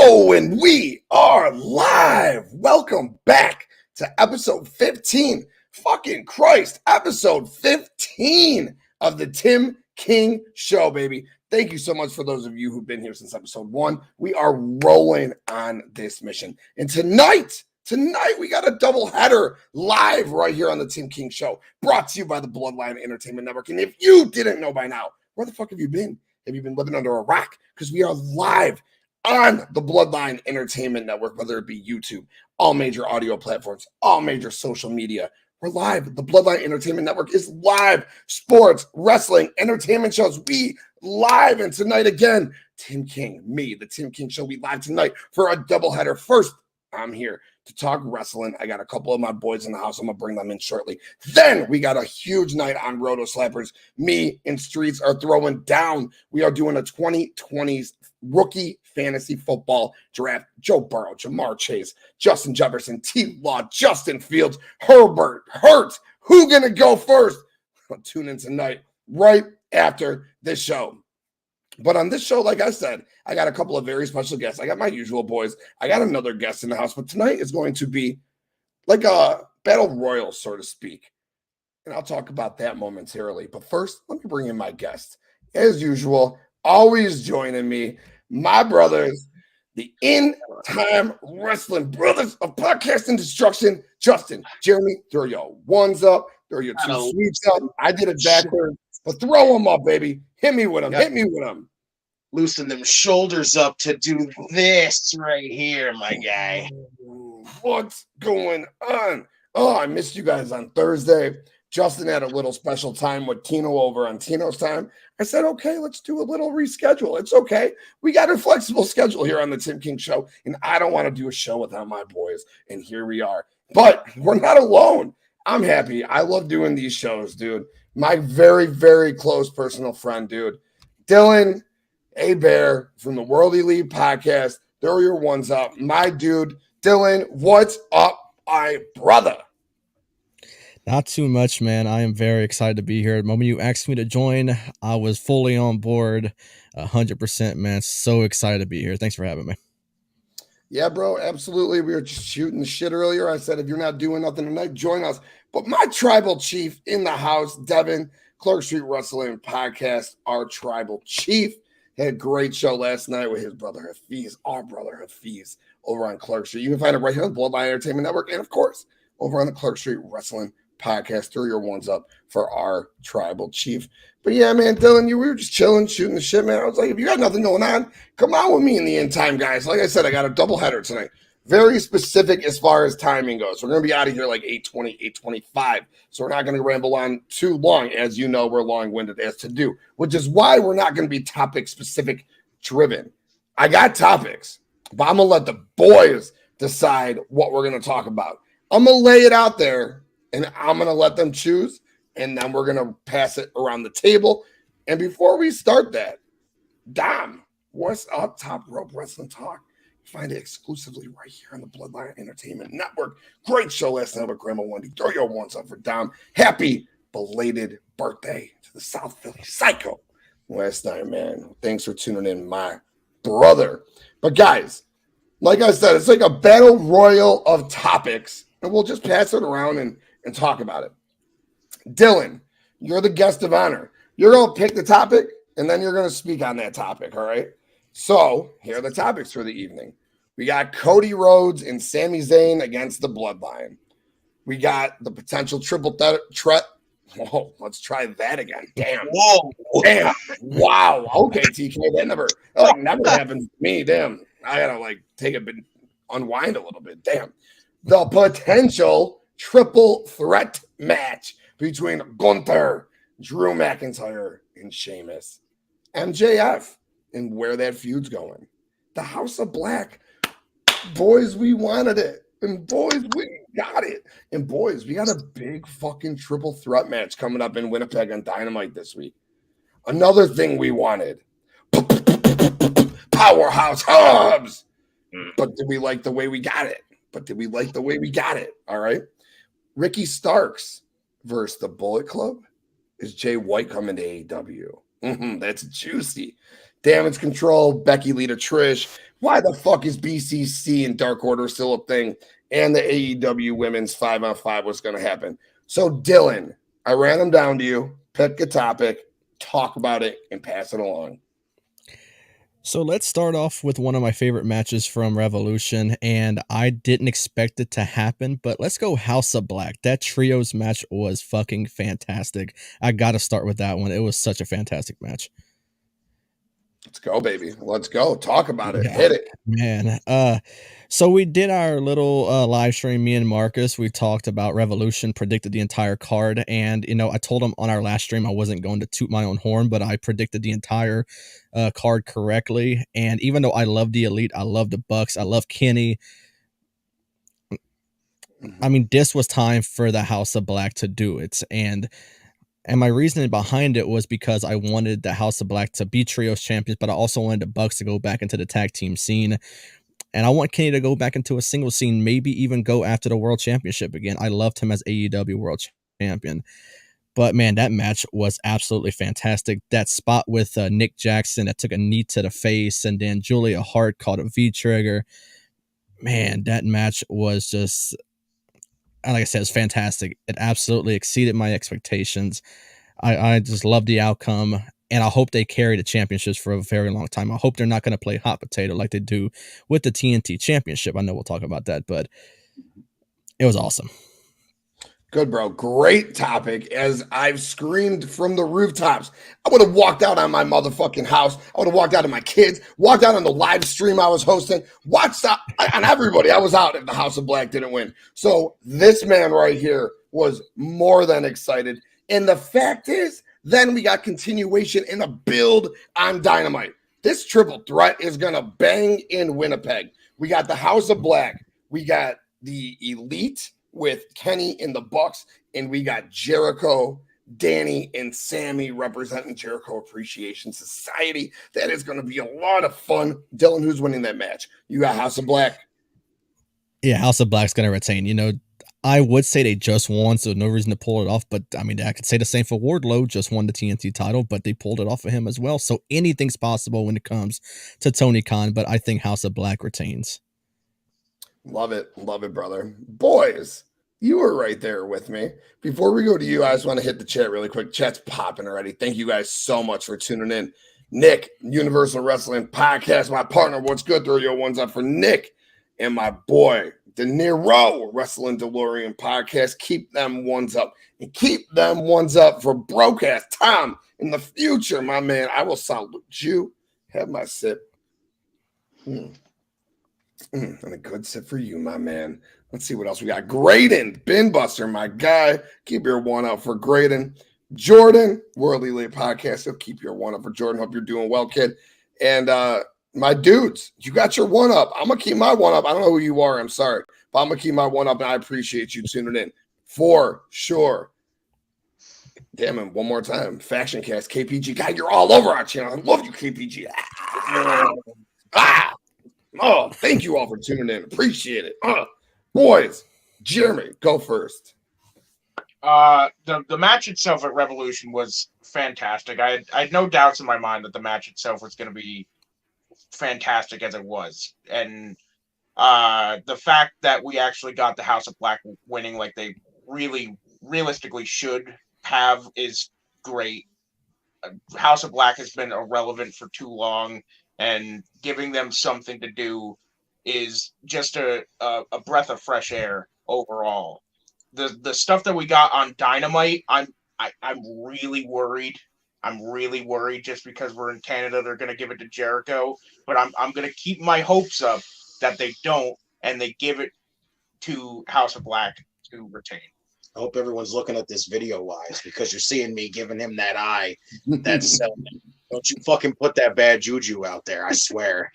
Oh, and we are live. Welcome back to episode 15. Fucking Christ, episode 15 of the Tim King Show, baby. Thank you so much for those of you who've been here since episode 1. We are rolling on this mission. And tonight we got a double header live right here on the Tim King Show, brought to you by the Bloodline Entertainment Network. And if you didn't know by now, where the fuck have you been? Have you been living under a rock? Because we are live on the Bloodline Entertainment Network, whether it be YouTube, all major audio platforms, all major social media. We're live. The Bloodline Entertainment Network is live. Sports, wrestling, entertainment shows. We live. And tonight again, Tim King, me, the Tim King Show. We live tonight for a doubleheader. First, I'm here to talk wrestling. I got a couple of my boys in the house. I'm going to bring them in shortly. Then we got a huge night on Roto Slappers. Me and Streets are throwing down. We are doing a 2020s rookie fantasy football draft. Joe Burrow, Jamar Chase, Justin Jefferson, T. Law, Justin Fields, Herbert, Hurts. Who gonna go first? Tune in tonight right after this show. But on this show, like I said, I got a couple of very special guests. I got my usual boys. I got another guest in the house, but tonight is going to be like a battle royal, so to speak. And I'll talk about that momentarily. But first, let me bring in my guest. As usual, always joining me, my brothers, the in-time wrestling brothers of podcasting destruction, Justin, Jeremy, throw your ones up, throw your two sweeps up. I did it backwards, but throw them up, baby. Hit me with them. Hit me with them. Loosen them shoulders up to do this right here, my guy. What's going on? Oh, I missed you guys on Thursday. Justin had a little special time with Tino over on Tino's time. I said, okay, let's do a little reschedule. It's okay. We got a flexible schedule here on the Tim King Show, and I don't want to do a show without my boys, and here we are. But we're not alone. I'm happy. I love doing these shows, dude. My very, very close personal friend, dude, Dylan A-Bear from the World Elite Podcast. Throw your ones up. My dude, Dylan, what's up, my brother? Not too much, man. I am very excited to be here. The moment you asked me to join, I was fully on board, 100%, man. So excited to be here. Thanks for having me. Yeah, bro, absolutely. We were just shooting the shit earlier. I said, if you're not doing nothing tonight, join us. But my tribal chief in the house, Devin, Clark Street Wrestling Podcast, our tribal chief, had a great show last night with his brother Hafiz, our brother Hafiz, over on Clark Street. You can find it right here on the Bloodline Entertainment Network, and of course, over on the Clark Street Wrestling Podcast. Throw your ones up for our tribal chief. But yeah, man, Dylan, we were just chilling, shooting the shit, man. I was like, if you got nothing going on, come on with me in the end time, guys. Like I said, I got a double header tonight. Very specific as far as timing goes. We're going to be out of here like 8:20, 8:25. So we're not going to ramble on too long. As you know, we're long-winded as to do, which is why we're not going to be topic-specific driven. I got topics, but I'm going to let the boys decide what we're going to talk about. I'm going to lay it out there, and I'm going to let them choose, and then we're going to pass it around the table. And before we start that, Dom, what's up, Top Rope Wrestling Talk? Find it exclusively right here on the Bloodline Entertainment Network. Great show last night with Grandma Wendy. Throw your ones up for Dom. Happy belated birthday to the South Philly Psycho last night, man. Thanks for tuning in, my brother. But guys, like I said, it's like a battle royal of topics, and we'll just pass it around and talk about it. Dylan, you're the guest of honor. You're going to pick the topic, and then you're going to speak on that topic, all right? So here are the topics for the evening. We got CodyRhodes and SamiZayn against the Bloodline. We got the potential triple threat. Whoa, let's try that again. Damn. Whoa. Damn. Wow. Okay, TK. That never happened to me. Damn. I gotta take a bit, unwind a little bit. Damn. The potential triple threat match between Gunther, Drew McIntyre, and Sheamus. MJF. And where that feud's going. The House of Black. Boys, we wanted it. And boys, we got it. And boys, we got a big fucking triple threat match coming up in Winnipeg on Dynamite this week. Another thing we wanted. Powerhouse Hobbs. But did we like the way we got it? All right. Ricky Starks versus the Bullet Club. Is Jay White coming to AEW? That's juicy. Damage Control, Becky Lita Trish, Why the fuck is BCC and Dark Order still a thing? And the AEW Women's 5-on-5 was going to happen. So, Dylan, I ran them down to you. Pick a topic, talk about it, and pass it along. So let's start off with one of my favorite matches from Revolution, and I didn't expect it to happen, but let's go House of Black. That trios match was fucking fantastic. I got to start with that one. It was such a fantastic match. Let's go, baby. Let's go. Talk about it. Yeah, Hit it. man. So we did our little live stream, me and Marcus. We talked about Revolution, predicted the entire card, and I told him on our last stream I wasn't going to toot my own horn, but I predicted the entire card correctly. And even though I love the Elite, I love the Bucks, I love Kenny. I mean, this was time for the House of Black to do it, and my reasoning behind it was because I wanted the House of Black to be trios champions, but I also wanted the Bucks to go back into the tag team scene. And I want Kenny to go back into a single scene, maybe even go after the world championship again. I loved him as AEW world champion. But man, that match was absolutely fantastic. That spot with Nick Jackson that took a knee to the face, and then Julia Hart caught a V-trigger. Man, that match was just, like I said, it's fantastic. It absolutely exceeded my expectations. I just love the outcome, and I hope they carry the championships for a very long time. I hope they're not going to play hot potato like they do with the TNT championship. I know we'll talk about that, but it was awesome. Good, bro. Great topic. As I've screamed from the rooftops, I would have walked out on my motherfucking house. I would have walked out on my kids, walked out on the live stream I was hosting, watched out on everybody. I was out if the House of Black didn't win. So this man right here was more than excited. And the fact is, then we got continuation in a build on Dynamite. This triple threat is going to bang in Winnipeg. We got the House of Black. We got the Elite with Kenny in the Bucks, and we got Jericho, Danny, and Sami representing Jericho Appreciation Society. That is going to be a lot of fun. Dylan, who's winning that match? You got House of Black? Yeah, House of Black's going to retain. I would say they just won, so no reason to pull it off. But I mean, I could say the same for Wardlow, just won the TNT title, but they pulled it off of him as well. So anything's possible when it comes to Tony Khan, but I think House of Black retains. Love it, brother. Boys, you were right there with me. Before we go to you, I just want to hit the chat really quick. Chat's popping already. Thank you guys so much for tuning in. Nick, Universal Wrestling Podcast, my partner. What's good? Throw your ones up for Nick and my boy, De Niro, Wrestling DeLorean Podcast. Keep them ones up. And keep them ones up for Broadcast Tom in the future, my man. I will salute you. Have my sip. And a good sip for you, my man. Let's see what else we got. Graydon, Binbuster, my guy. Keep your one up for Graydon. Jordan, World Elite Podcast. So keep your one up for Jordan. Hope you're doing well, kid. And my dudes, you got your one up. I'm going to keep my one up. I don't know who you are. I'm sorry. But I'm going to keep my one up, and I appreciate you tuning in for sure. Damn it, one more time. Faction Cast, KPG. God, you're all over our channel. I love you, KPG. Oh, thank you all for tuning in. Appreciate it. Boys, Jeremy, go first. The match itself at Revolution was fantastic. I had no doubts in my mind that the match itself was going to be fantastic as it was. And the fact that we actually got the House of Black winning like they really realistically should have is great. House of Black has been irrelevant for too long, and giving them something to do is just a breath of fresh air overall. The stuff that we got on Dynamite, I'm really worried. I'm really worried just because we're in Canada. They're going to give it to Jericho, but I'm going to keep my hopes up that they don't, and they give it to House of Black to retain. I hope everyone's looking at this video-wise, because you're seeing me giving him that eye. That's don't you fucking put that bad juju out there, I swear.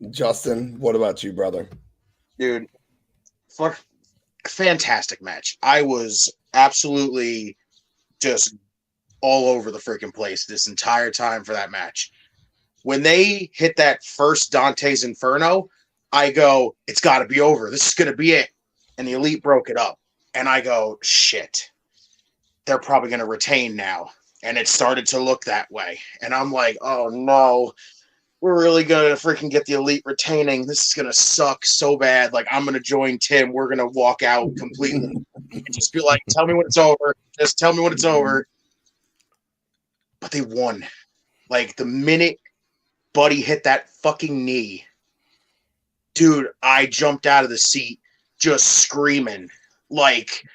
Justin, what about you, brother? Dude, fantastic match. I was absolutely just all over the freaking place this entire time for that match. When they hit that first Dante's Inferno, I go, it's got to be over. This is going to be it. And the Elite broke it up. And I go, shit, they're probably going to retain now. And it started to look that way. And I'm like, oh no. we're really gonna freaking get the Elite retaining. This is gonna suck so bad. Like, I'm gonna join Tim. We're gonna walk out completely and just be like, tell me when it's over. Just tell me when it's over. But they won. Like, the minute Buddy hit that fucking knee, dude, I jumped out of the seat just screaming. Like,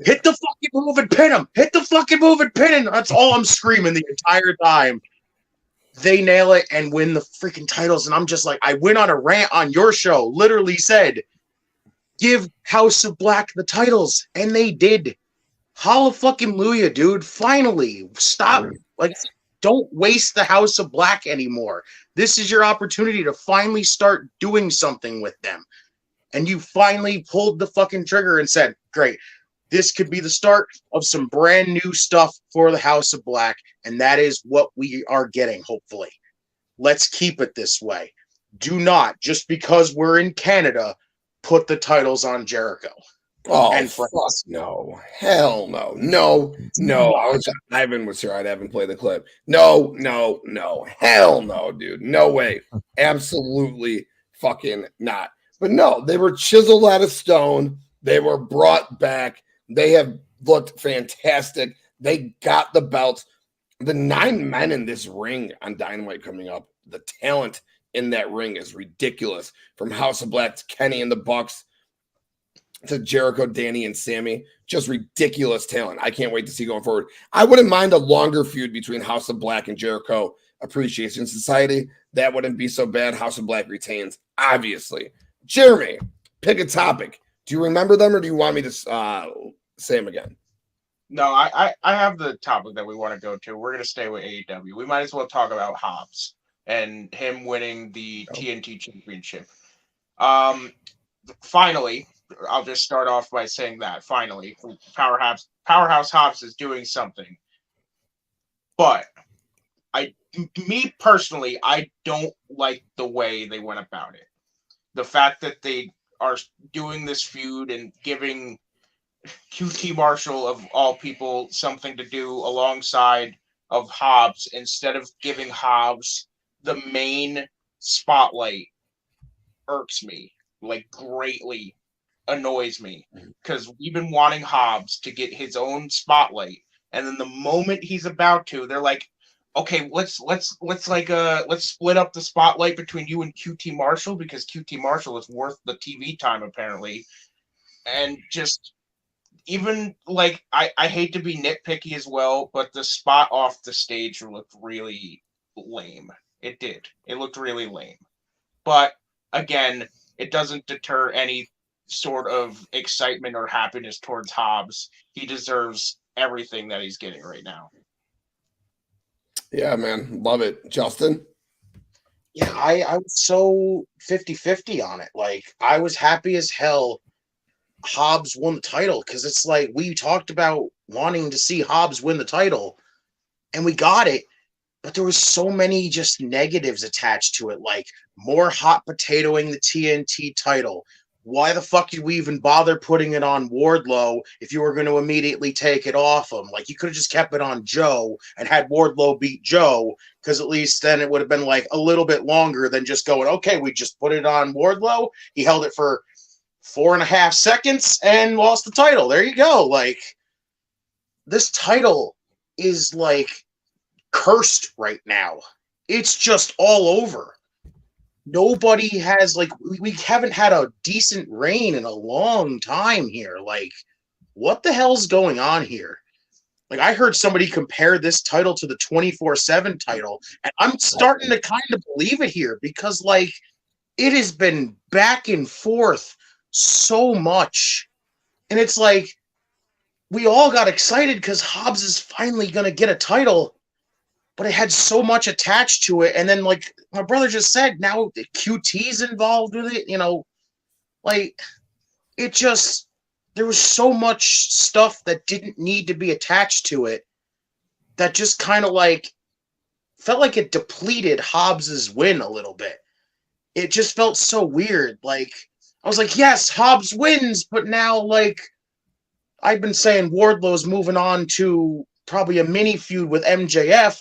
hit the fucking move and pin him. Hit the fucking move and pin him. That's all I'm screaming the entire time. They nail it and win the freaking titles. And I'm just like, I went on a rant on your show, literally said, give House of Black the titles. And they did. Hallelujah, dude. Finally. Stop. Like, don't waste the House of Black anymore. This is your opportunity to finally start doing something with them. And you finally pulled the fucking trigger and said, great, this could be the start of some brand new stuff for the House of Black. And that is what we are getting, hopefully. Let's keep it this way. Do not, just because we're in Canada, put the titles on Jericho. Oh, and fuck no. Hell no. No. Ivan was here. I'd have him play the clip. No. Hell no, dude. No way. Absolutely fucking not. But no, they were chiseled out of stone. They were brought back. They have looked fantastic. They got the belts. The 9 men in this ring on Dynamite coming up, the talent in that ring is ridiculous. From House of Black to Kenny and the Bucks to Jericho, Danny, and Sami. Just ridiculous talent. I can't wait to see going forward. I wouldn't mind a longer feud between House of Black and Jericho Appreciation Society. That wouldn't be so bad. House of Black retains, obviously. Jeremy, pick a topic. Do you remember them, or do you want me to say them again? No, I have the topic that we want to go to. We're going to stay with AEW. We might as well talk about Hobbs and him winning the TNT Championship. Finally, I'll just start off by saying that. Finally, Powerhouse Hobbs is doing something. But me personally, I don't like the way they went about it. The fact that they are doing this feud and giving QT Marshall, of all people, something to do alongside of Hobbs instead of giving Hobbs the main spotlight irks me, like greatly annoys me, because we've been wanting Hobbs to get his own spotlight, and then the moment he's about to, they're like, okay, let's split up the spotlight between you and QT Marshall, because QT Marshall is worth the TV time apparently. And just even like I hate to be nitpicky as well, but the spot off the stage looked really lame. It did. It looked really lame. But again, it doesn't deter any sort of excitement or happiness towards Hobbs. He deserves everything that he's getting right now. Yeah, man. Love it. Justin? Yeah, I was so 50-50 on it. Like, I was happy as hell Hobbs won the title, because it's like, we talked about wanting to see Hobbs win the title, and we got it, but there was so many just negatives attached to it, like more hot potatoing the TNT title. Why the fuck did we even bother putting it on Wardlow if you were going to immediately take it off him? Like, you could have just kept it on Joe and had Wardlow beat Joe, because at least then it would have been like a little bit longer than just going, okay, we just put it on Wardlow. He held it for 4.5 seconds and lost the title. There you go. Like, this title is like cursed right now. It's just all over. Nobody has, like, we haven't had a decent reign in a long time here. Like, what the hell's going on here? Like, I heard somebody compare this title to the 24/7 title, and I'm starting to kind of believe it here, because, like, it has been back and forth so much. And it's like, we all got excited because Hobbs is finally going to get a title, but it had so much attached to it. And then, like my brother just said, now the QT's involved with it, you know, like, it just, there was so much stuff that didn't need to be attached to it that just kind of like felt like it depleted Hobbs's win a little bit. It just felt so weird. Like, I was like, yes, Hobbs wins, but now, like, I've been saying Wardlow's moving on to probably a mini feud with MJF,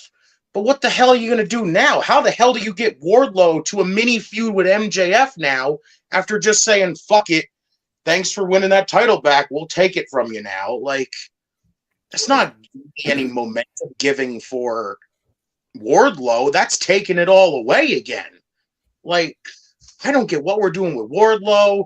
But what the hell are you going to do now? How the hell do you get Wardlow to a mini feud with MJF now after just saying, fuck it, thanks for winning that title back, we'll take it from you now? Like, that's not any momentum giving for Wardlow. That's taking it all away again. Like, I don't get what we're doing with Wardlow.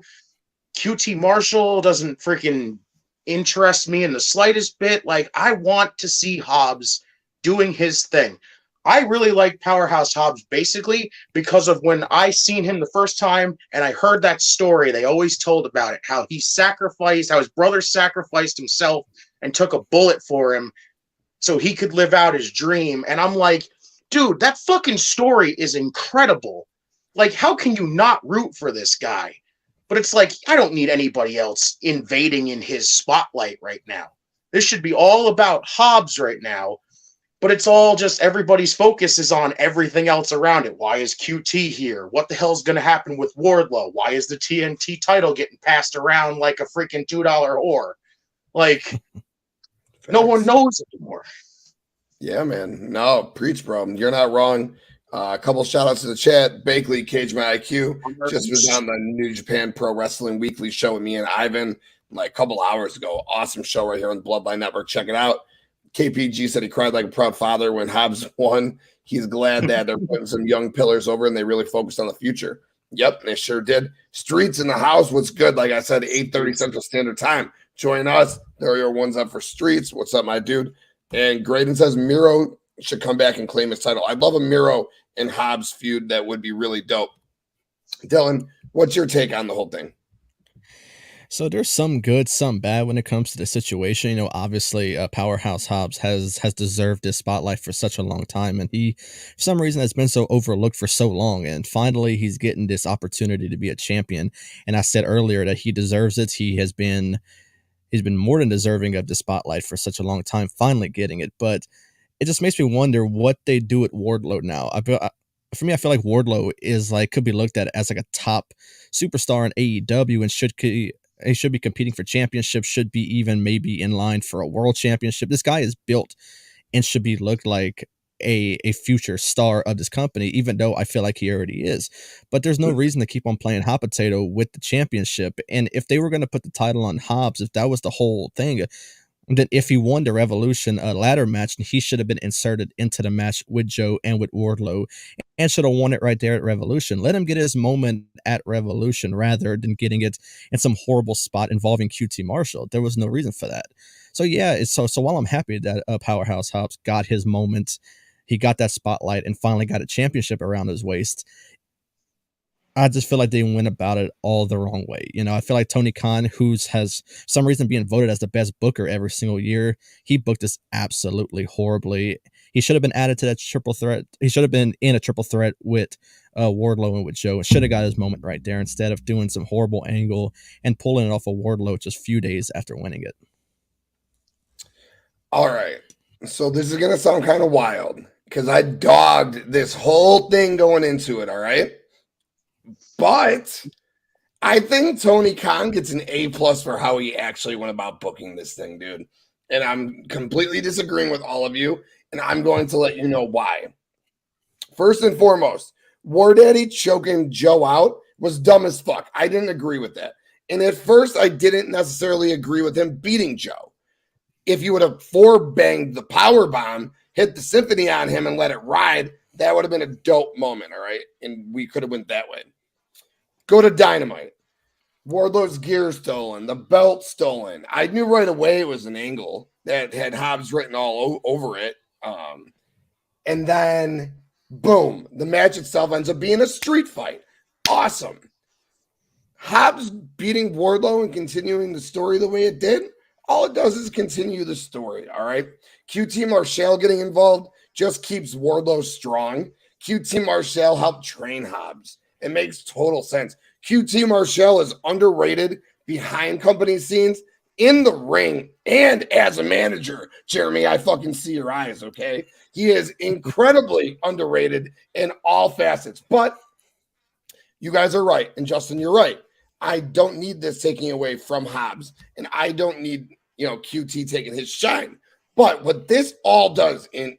QT Marshall doesn't freaking interest me in the slightest bit. Like, I want to see Hobbs doing his thing. I really like Powerhouse Hobbs basically because of when I seen him the first time and I heard that story they always told about it, how he sacrificed, how his brother sacrificed himself and took a bullet for him so he could live out his dream. And I'm like, dude, that fucking story is incredible. Like, how can you not root for this guy? But it's like, I don't need anybody else invading in his spotlight right now. This should be all about Hobbs right now. But it's all just everybody's focus is on everything else around it. Why is QT here? What the hell's going to happen with Wardlow? Why is the TNT title getting passed around like a freaking $2 whore? Like, no one knows anymore. Yeah, man. No, preach, bro. You're not wrong. A couple shout outs to the chat. Bakley, Cage My IQ, just was on the New Japan Pro Wrestling Weekly show with me and Ivan like a couple hours ago. Awesome show right here on the Bloodline Network. Check it out. KPG said he cried like a proud father when Hobbs won. He's glad that they're putting some young pillars over and they really focused on the future. Yep, they sure did. Streets in the house. What's good? Like I said, 8:30 Central Standard Time. Join us. There are your ones up for Streets. What's up, my dude? And Graydon says Miro should come back and claim his title. I'd love a Miro and Hobbs feud. That would be really dope. Dylan, what's your take on the whole thing? So there's some good, some bad when it comes to the situation. You know, obviously, Powerhouse Hobbs has deserved this spotlight for such a long time, and he, for some reason, has been so overlooked for so long. And finally, he's getting this opportunity to be a champion. And I said earlier that he deserves it. He's been more than deserving of the spotlight for such a long time. Finally getting it, but it just makes me wonder what they do at Wardlow now. For me, I feel like Wardlow is could be looked at as like a top superstar in AEW and should be competing for championships, should be even maybe in line for a world championship. This guy is built and should be looked like a future star of this company, even though I feel like he already is. But there's no reason to keep on playing hot potato with the championship. And if they were going to put the title on Hobbs, if that was the whole thing, then if he won the Revolution ladder match, he should have been inserted into the match with Joe and with Wardlow and should have won it right there at Revolution. Let him get his moment at Revolution rather than getting it in some horrible spot involving QT Marshall. There was no reason for that. So yeah, so while I'm happy that Powerhouse Hobbs got his moment, he got that spotlight and finally got a championship around his waist, I just feel like they went about it all the wrong way. You know, I feel like Tony Khan, has some reason being voted as the best booker every single year, he booked this absolutely horribly. He should have been added to that triple threat. He should have been in a triple threat with Wardlow and with Joe. Should have got his moment right there instead of doing some horrible angle and pulling it off of Wardlow just a few days after winning it. All right. So this is going to sound kind of wild because I dogged this whole thing going into it. All right. But I think Tony Khan gets an A+ for how he actually went about booking this thing, dude. And I'm completely disagreeing with all of you, and I'm going to let you know why. First and foremost, War Daddy choking Joe out was dumb as fuck. I didn't agree with that. And at first, I didn't necessarily agree with him beating Joe. If you would have banged the power bomb, hit the symphony on him, and let it ride, that would have been a dope moment, all right? And we could have went that way. Go to Dynamite. Wardlow's gear stolen. The belt stolen. I knew right away it was an angle that had Hobbs written all over it. And then, boom, the match itself ends up being a street fight. Awesome. Hobbs beating Wardlow and continuing the story the way it did, all it does is continue the story, all right? QT Marshall getting involved just keeps Wardlow strong. QT Marshall helped train Hobbs. It makes total sense. QT Marshall is underrated behind company scenes, in the ring, and as a manager. Jeremy, I fucking see your eyes, okay? He is incredibly underrated in all facets. But you guys are right, and Justin, you're right. I don't need this taking away from Hobbs, and I don't need, QT taking his shine. But what this all does, and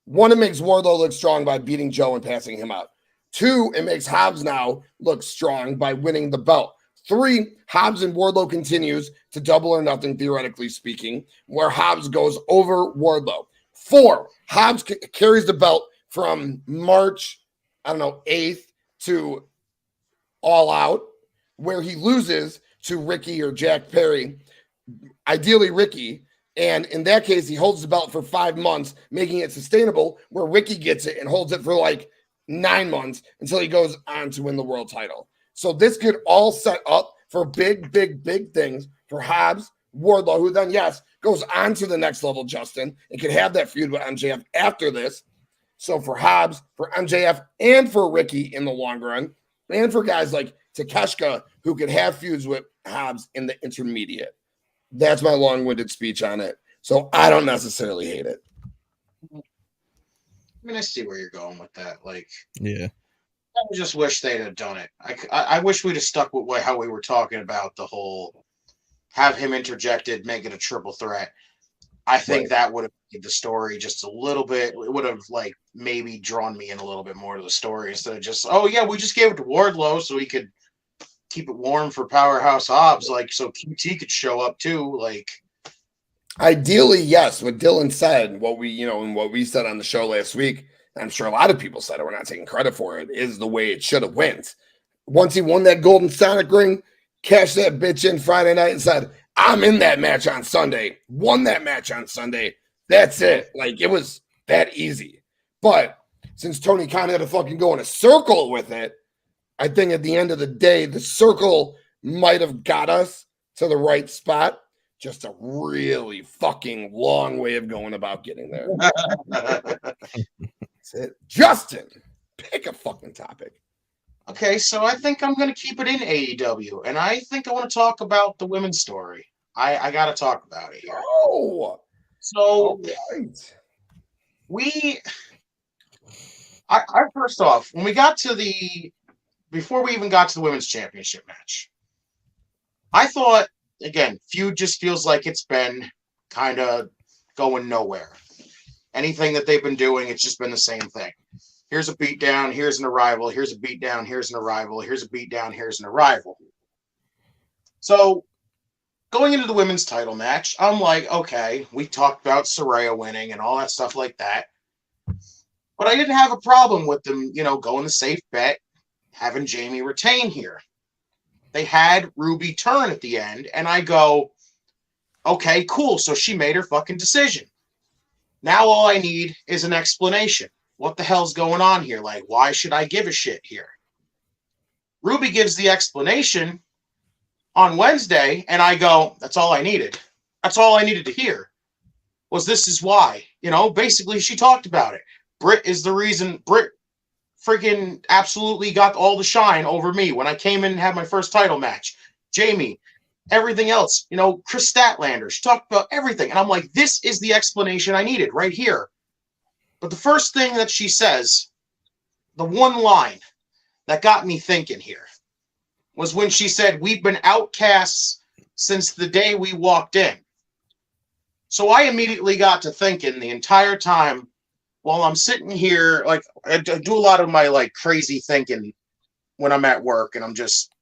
One, it makes Wardlow look strong by beating Joe and passing him out. 2, it makes Hobbs now look strong by winning the belt. 3, Hobbs and Wardlow continues to double or nothing, theoretically speaking, where Hobbs goes over Wardlow. 4, Hobbs carries the belt from March, 8th to All Out, where he loses to Ricky or Jack Perry, ideally Ricky. And in that case, he holds the belt for 5 months, making it sustainable, where Ricky gets it and holds it for like 9 months until he goes on to win the world title. So this could all set up for big, big, big things for Hobbs, Wardlow, who then, yes, goes on to the next level, Justin, and could have that feud with MJF after this. So for Hobbs, for MJF, and for Ricky in the long run, and for guys like Takeshita, who could have feuds with Hobbs in the intermediate. That's my long-winded speech on it. So I don't necessarily hate it. I mean, I see where you're going with that. Like, Yeah. I just wish they'd have done it. I wish we'd have stuck with how we were talking about the whole have him interjected, make it a triple threat. I think that would have made the story just a little bit. It would have like maybe drawn me in a little bit more to the story instead of just, oh yeah, we just gave it to Wardlow so he could keep it warm for Powerhouse Hobbs, like so QT could show up too. Like, ideally, yes. What Dylan said, what we, and what we said on the show last week, and I'm sure a lot of people said it, we're not taking credit for it, is the way it should have went. Once he won that Golden Sonic ring, cashed that bitch in Friday night and said, I'm in that match on Sunday. Won that match on Sunday. That's it. Like, it was that easy. But since Tony Khan had to fucking go in a circle with it, I think at the end of the day, the circle might have got us to the right spot. Just a really fucking long way of going about getting there. That's it. Justin, pick a fucking topic. Okay, so I think I'm going to keep it in AEW, and I think I want to talk about the women's story. I got to talk about it here. Oh, so right. I first off, when we got to before we even got to the women's championship match, I thought, again, feud just feels like it's been kind of going nowhere. Anything that they've been doing, it's just been the same thing. Here's a beatdown, here's an arrival, here's a beatdown, here's an arrival, here's a beatdown, here's an arrival. So, going into the women's title match, I'm like, okay, we talked about Saraya winning and all that stuff like that. But I didn't have a problem with them, going the safe bet, having Jamie retain here. They had Ruby turn at the end, and I go, okay, cool, so she made her fucking decision. Now all I need is an explanation. What the hell's going on here? Like, why should I give a shit here? Ruby gives the explanation on Wednesday, and I go, that's all I needed. That's all I needed to hear. Was this is why. Basically she talked about it. Britt is the reason. Britt freaking absolutely got all the shine over me when I came in and had my first title match. Jamie, everything else, Chris Statlander, she talked about everything. And I'm like, this is the explanation I needed right here. But the first thing that she says, the one line that got me thinking here, was when she said, we've been outcasts since the day we walked in. So I immediately got to thinking the entire time while I'm sitting here, like I do a lot of my like crazy thinking when I'm at work and I'm just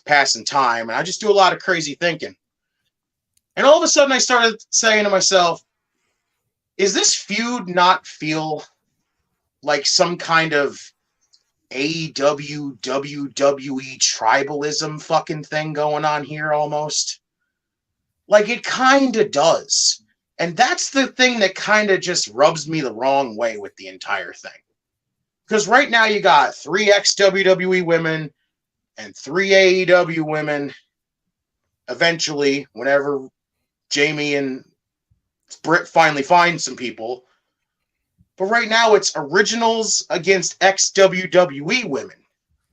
passing time, and I just do a lot of crazy thinking. And all of a sudden I started saying to myself, is this feud not feel like some kind of AEW, WWE tribalism fucking thing going on here almost? Like, it kind of does. And that's the thing that kind of just rubs me the wrong way with the entire thing. Because right now you got 3 ex-WWE women and 3 AEW women. Eventually, whenever Jamie and Britt finally find some people. But right now it's originals against ex-WWE women.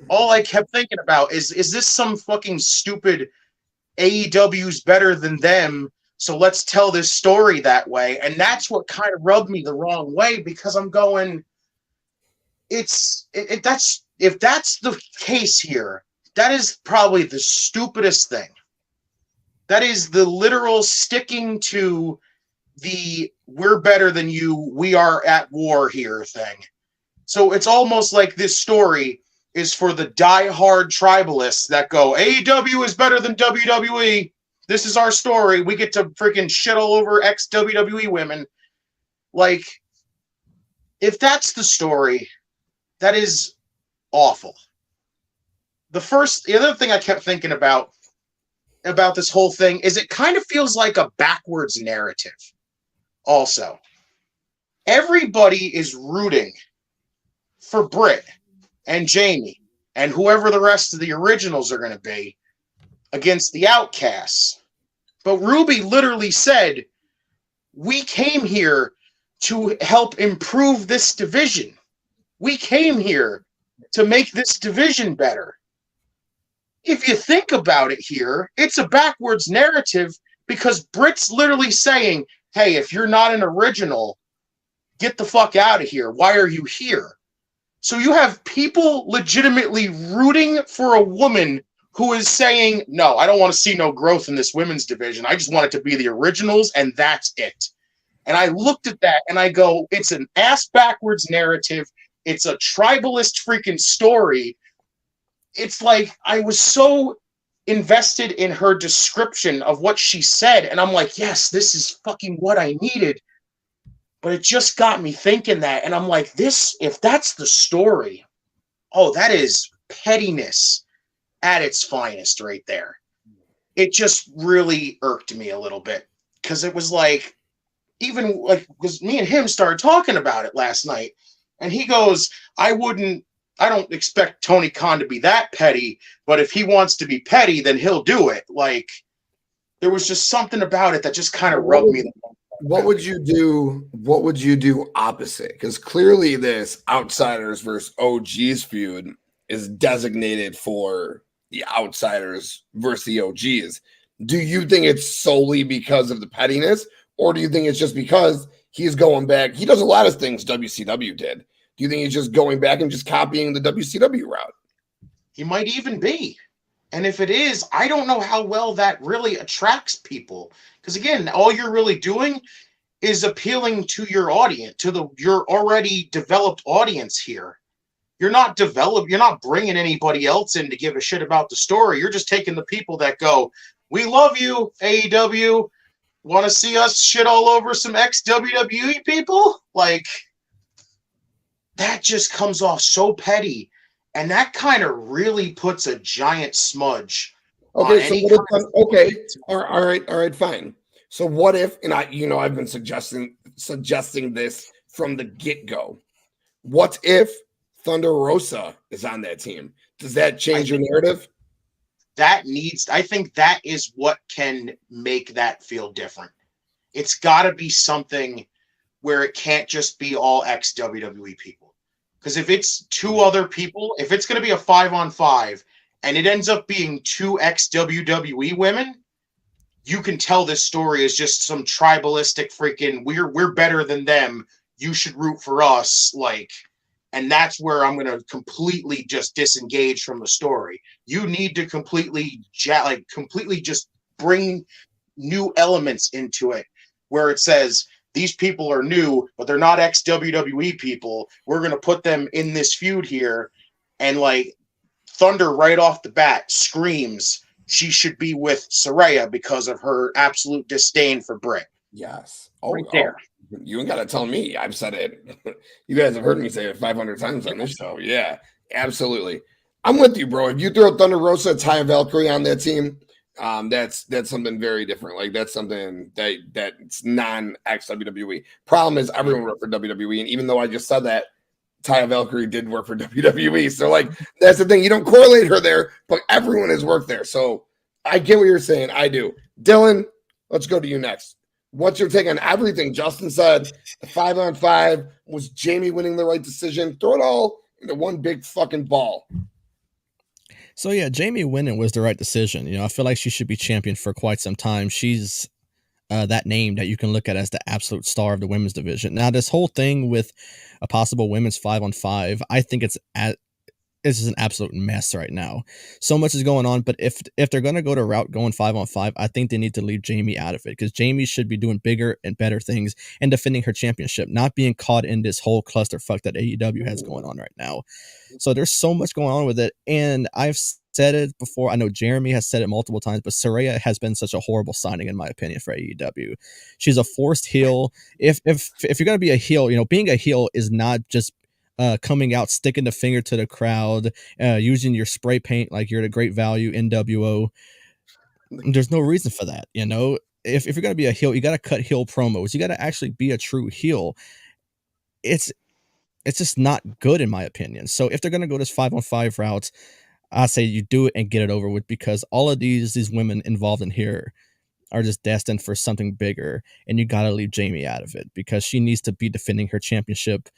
All I kept thinking about is this some fucking stupid AEW's better than them, so let's tell this story that way? And that's what kind of rubbed me the wrong way, because I'm going, if that's the case here, that is probably the stupidest thing. That is the literal sticking to the we're better than you, we are at war here thing. So it's almost like this story is for the diehard tribalists that go, AEW is better than WWE. This is our story. We get to freaking shit all over ex-WWE women. Like, if that's the story, that is awful. The other thing I kept thinking about this whole thing is it kind of feels like a backwards narrative. Also, everybody is rooting for Britt and Jamie and whoever the rest of the originals are going to be against the Outcasts. But Ruby literally said, we came here to help improve this division. We came here to make this division better. If you think about it here, it's a backwards narrative because Britt's literally saying, hey, if you're not an original, get the fuck out of here. Why are you here? So you have people legitimately rooting for a woman who is saying, no, I don't want to see no growth in this women's division. I just want it to be the originals, and that's it. And I looked at that, and I go, it's an ass-backwards narrative. It's a tribalist freaking story. It's like I was so invested in her description of what she said, and I'm like, yes, this is fucking what I needed. But it just got me thinking that, and I'm like, if that's the story, oh, that is pettiness at its finest right there. It just really irked me a little bit because it was like, even like, because me and him started talking about it last night, and he goes, I don't expect Tony Khan to be that petty, but if he wants to be petty, then he'll do it. Like, there was just something about it that just kind of rubbed me. What would you do? What would you do opposite? Because clearly this Outsiders versus OGs feud is designated for the Outsiders versus the OGs. Do you think it's solely because of the pettiness, or do you think it's just because he's going back? He does a lot of things WCW did. Do you think he's just going back and just copying the WCW route? He might even be. And if it is, I don't know how well that really attracts people. Because again, all you're really doing is appealing to your audience, to your already developed audience here. You're not bringing anybody else in to give a shit about the story. You're just taking the people that go, we love you, AEW. Want to see us shit all over some ex-WWE people? Like, that just comes off so petty. And that kind of really puts a giant smudge. Okay, all right, fine. So what if, and I've been suggesting this from the get-go. What if Thunder Rosa is on that team? Does that change your narrative? I think that is what can make that feel different. It's got to be something where it can't just be all ex-WWE people. Because if it's two other people, if it's going to be a 5-on-5 and it ends up being two ex-WWE women, you can tell this story is just some tribalistic freaking, we're better than them, you should root for us, like, and that's where I'm going to completely just disengage from the story. You need to completely just bring new elements into it where it says, these people are new, but they're not ex-WWE people. We're going to put them in this feud here. And like Thunder right off the bat screams she should be with Saraya because of her absolute disdain for Britt. Yes. Right there. You ain't got to tell me. I've said it. You guys have heard me say it 500 times on this show. Yeah, absolutely. I'm with you, bro. If you throw Thunder Rosa, Taya Valkyrie on that team, that's something very different. Like, that's something that's non-ex-WWE. Problem is everyone worked for WWE, and even though I just said that, Taya Valkyrie did work for WWE. So, like, that's the thing. You don't correlate her there, but everyone has worked there. So I get what you're saying. I do. Dylan, let's go to you next. What's your take on everything Justin said? The 5-on-5, was Jamie winning the right decision? Throw it all into one big fucking ball. So yeah, Jamie winning was the right decision. You know, I feel like she should be champion for quite some time. She's that name that you can look at as the absolute star of the women's division. Now, this whole thing with a possible women's 5-on-5, I think it's This is an absolute mess right now. So much is going on, but if they're going to go to route going 5-on-5, I think they need to leave Jamie out of it, because Jamie should be doing bigger and better things and defending her championship, not being caught in this whole clusterfuck that AEW has going on right now. So there's so much going on with it, and I've said it before. I know Jeremy has said it multiple times, but Saraya has been such a horrible signing, in my opinion, for AEW. She's a forced heel. If you're going to be a heel, being a heel is not just coming out, sticking the finger to the crowd, using your spray paint like you're at a great value NWO. There's no reason for that. If you're going to be a heel, you got to cut heel promos. You got to actually be a true heel. It's just not good, in my opinion. So if they're going to go this 5-on-5 route, I say you do it and get it over with, because all of these women involved in here are just destined for something bigger, and you got to leave Jamie out of it, because she needs to be defending her championship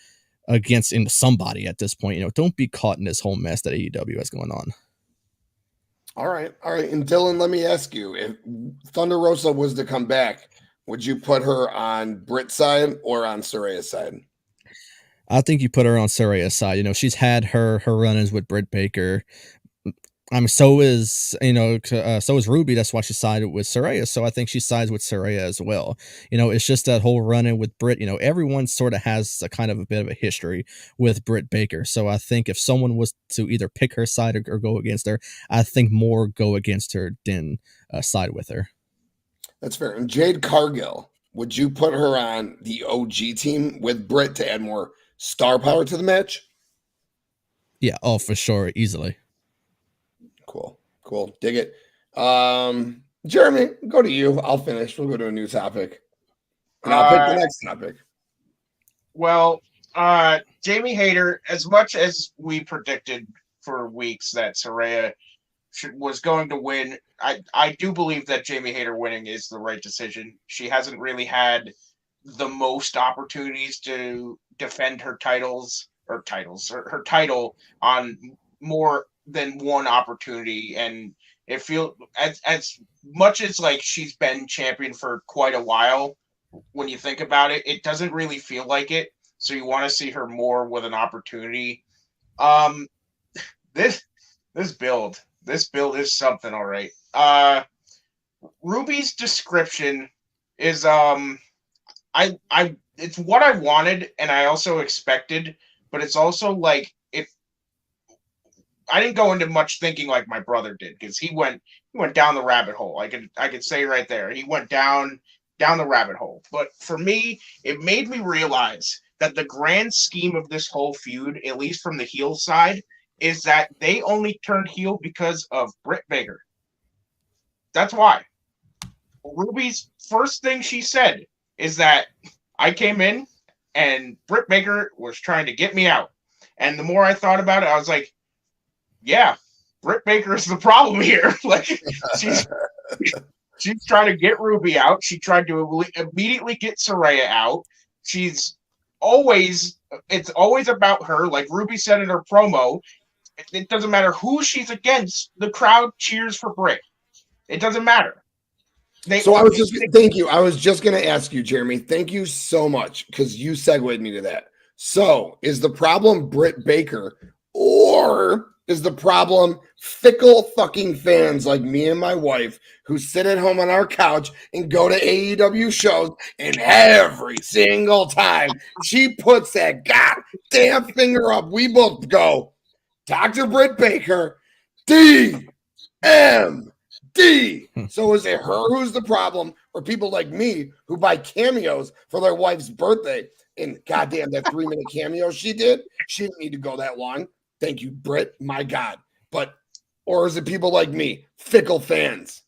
against somebody at this point. Don't be caught in this whole mess that AEW has going on. All right. And Dylan, let me ask you, if Thunder Rosa was to come back, would you put her on Britt's side or on Saraya's side? I think you put her on Saraya's side. She's had her run-ins with Britt Baker. So is Ruby. That's why she sided with Saraya. So I think she sides with Saraya as well. It's just that whole run-in with Britt. Everyone sort of has a kind of a bit of a history with Britt Baker. So I think if someone was to either pick her side or go against her, I think more go against her than side with her. That's fair. And Jade Cargill, would you put her on the OG team with Britt to add more star power to the match? Yeah. Oh, for sure. Easily. Cool. Dig it. Jeremy, go to you. I'll finish. We'll go to a new topic. And I'll pick the next topic. Well, Jamie Hayter, as much as we predicted for weeks that Saraya was going to win, I do believe that Jamie Hayter winning is the right decision. She hasn't really had the most opportunities to defend her title on more than one opportunity, and it feels as much as like she's been champion for quite a while. When you think about it, it doesn't really feel like it. So you want to see her more with an opportunity. This build is something, all right. Ruby's description is it's what I wanted and I also expected, but it's also like I didn't go into much thinking like my brother did, because he went down the rabbit hole. I could say right there, he went down the rabbit hole. But for me, it made me realize that the grand scheme of this whole feud, at least from the heel side, is that they only turned heel because of Britt Baker. That's why. Ruby's first thing she said is that I came in and Britt Baker was trying to get me out. And the more I thought about it, I was like, yeah, Britt Baker is the problem here. Like, she's trying to get Ruby out. She tried to immediately get Saraya out. It's always about her. Like Ruby said in her promo, it doesn't matter who she's against. The crowd cheers for Britt. It doesn't matter. Thank you. I was just going to ask you, Jeremy. Thank you so much, because you segued me to that. So, is the problem Britt Baker, or is the problem fickle fucking fans like me and my wife who sit at home on our couch and go to AEW shows, and every single time she puts that goddamn finger up, we both go, Dr. Britt Baker, DMD. So is it her who's the problem, or people like me who buy cameos for their wife's birthday? And goddamn, that 3-minute cameo she did, she didn't need to go that long. Thank you, Britt. My God. Or is it people like me, fickle fans?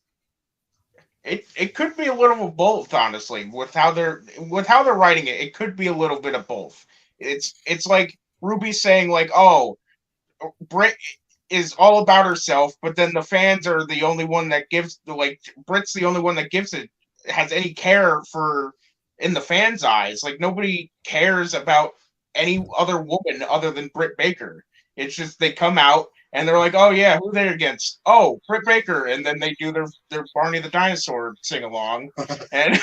It could be a little of both, honestly. With how they're writing it, it could be a little bit of both. It's like Ruby saying like, "Oh, Britt is all about herself," but then the fans are the only one that gives Britt's the only one that has any care for in the fans' eyes. Like nobody cares about any other woman other than Britt Baker. It's just they come out and they're like, "Oh yeah, who they're against? Oh, Britt Baker," and then they do their Barney the Dinosaur sing along. And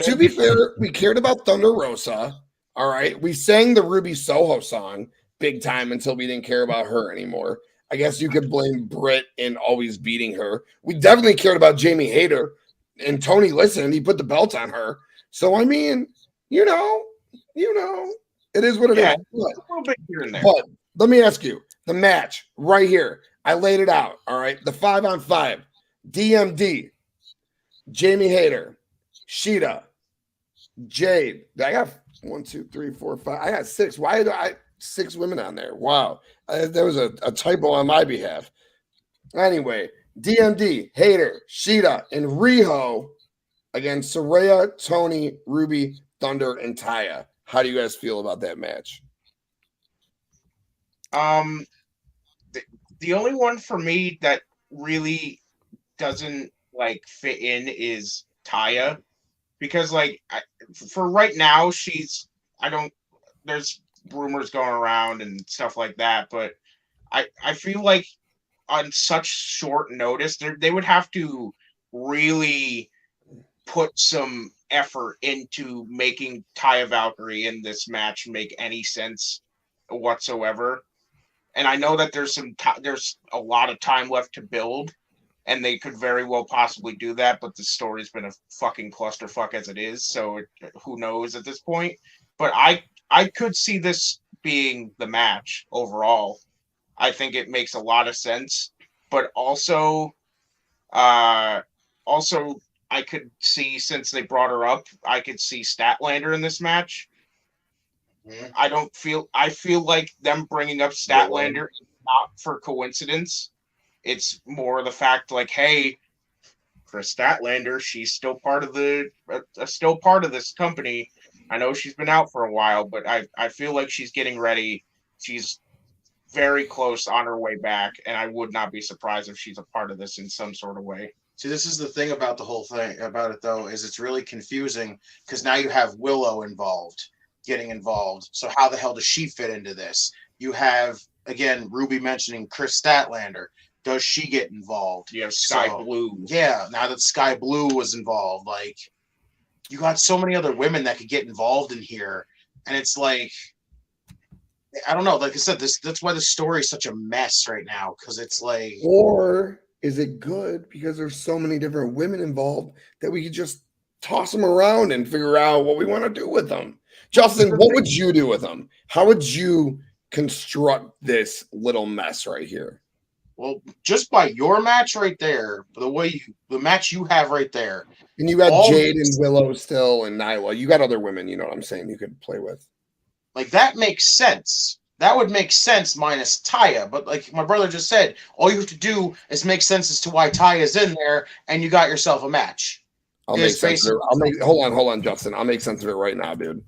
to be fair, we cared about Thunder Rosa. All right. We sang the Ruby Soho song big time until we didn't care about her anymore. I guess you could blame Britt in always beating her. We definitely cared about Jamie Hayter, and Tony listened. He put the belt on her. So, I mean, you know, it is what it is. A little bit here and there. But let me ask you, the match right here. I laid it out. All right. The 5-on-5. DMD, Jamie Hayter, Sheeta, Jade. I got 1, 2, 3, 4, 5. I got 6. Why do I 6 women on there? Wow. There was a typo on my behalf. Anyway, DMD, Hayter, Sheeta, and Riho against Saraya, Tony, Ruby, Thunder, and Taya. How do you guys feel about that match? The only one for me that really doesn't like fit in is Taya, because like for right now there's rumors going around and stuff like that, but I feel like on such short notice they would have to really put some effort into making Taya Valkyrie in this match make any sense whatsoever. And I know that there's a lot of time left to build, and they could very well possibly do that, but the story's been a fucking clusterfuck as it is, so who knows at this point. But I could see this being the match overall. I think it makes a lot of sense, but also I could see, since they brought her up, I could see Statlander in this match. I feel like them bringing up Statlander is not for coincidence. It's more the fact, like, hey, Chris Statlander, she's still part of this company. I know she's been out for a while, but I feel like she's getting ready. She's very close on her way back, and I would not be surprised if she's a part of this in some sort of way. See, this is the thing about the whole thing about it, though, is it's really confusing because now you have Willow getting involved. So how the hell does she fit into this? You have, again, Ruby mentioning Chris Statlander. Does she get involved? You have Sky Blue. Yeah, now that Sky Blue was involved, like, you got so many other women that could get involved in here. And it's like, I don't know. Like I said, that's why the story is such a mess right now, because it's like... Or is it good because there's so many different women involved that we could just toss them around and figure out what we want to do with them? Justin, what would you do with them? How would you construct this little mess right here? Well, just by your match right there, the match you have right there. And you got Jade and Willow still and Nyla. You got other women, you know what I'm saying, you could play with. Like, that makes sense. That would make sense minus Taya. But like my brother just said, all you have to do is make sense as to why Taya's in there, and you got yourself a match. Hold on, Justin. I'll make sense of it right now, dude.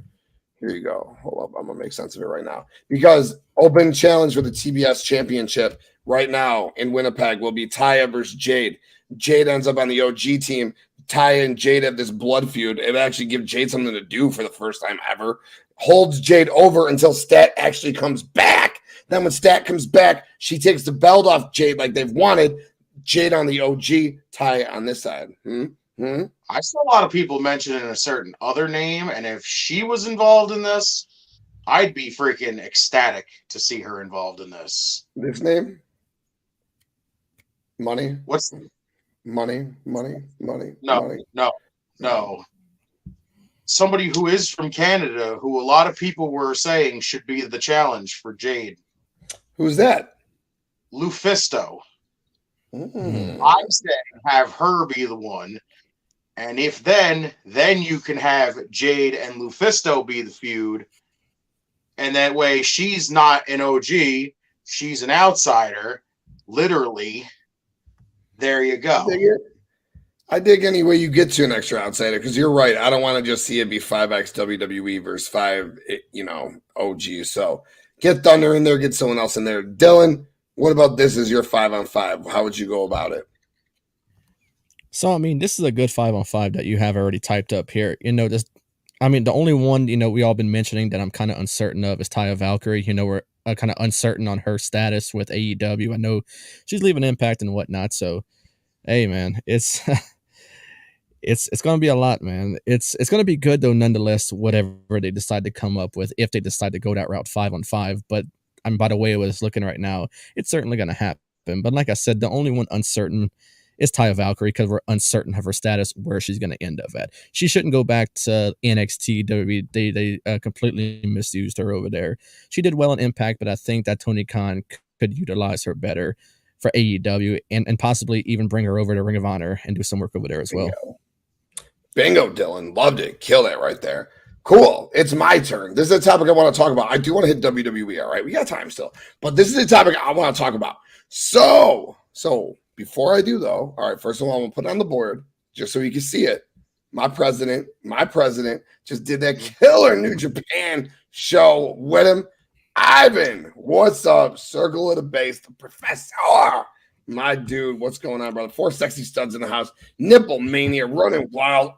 Here you go. Hold up. I'm going to make sense of it right now. Because open challenge for the TBS championship right now in Winnipeg will be Taya versus Jade. Jade ends up on the OG team. Taya and Jade have this blood feud. It actually gives Jade something to do for the first time ever. Holds Jade over until Stat actually comes back. Then when Stat comes back, she takes the belt off Jade like they've wanted. Jade on the OG, Taya on this side. I saw a lot of people mentioning a certain other name, and if she was involved in this, I'd be freaking ecstatic to see her involved in this. This name? Money? What's Money? No. Somebody who is from Canada, who a lot of people were saying should be the challenge for Jade. Who's that? Lufisto. Mm. I'm saying have her be the one. And if then you can have Jade and Lufisto be the feud. And that way she's not an OG. She's an outsider. Literally. There you go. I dig any way you get to an extra outsider, because you're right. I don't want to just see it be 5x WWE versus 5, OG. So get Thunder in there, get someone else in there. Dylan, what about this as your 5-on-5? How would you go about it? So, I mean, this is a good 5-on-5 that you have already typed up here. The only one, we all been mentioning that I'm kind of uncertain of is Taya Valkyrie. We're kind of uncertain on her status with AEW. I know she's leaving Impact and whatnot. So, hey, man, it's It's going to be a lot, man. It's going to be good though, nonetheless. Whatever they decide to come up with, if they decide to go that route 5-on-5. But by the way it was looking right now, it's certainly going to happen. But like I said, the only one uncertain is Taya Valkyrie, because we're uncertain of her status, where she's going to end up at. She shouldn't go back to NXT. They completely misused her over there. She did well in Impact, but I think that Tony Khan could utilize her better for AEW and possibly even bring her over to Ring of Honor and do some work over there as well. Bingo, Dylan. Loved it. Kill that right there. Cool. It's my turn. This is a topic I want to talk about. I do want to hit WWE, all right? We got time still. But this is a topic I want to talk about. So before I do, though, all right, first of all, I'm going to put it on the board just so you can see it. My president just did that killer New Japan show with him. Ivan, what's up? Circle of the Base, the professor. My dude, what's going on, brother? 4 sexy studs in the house. Nipple mania, running wild.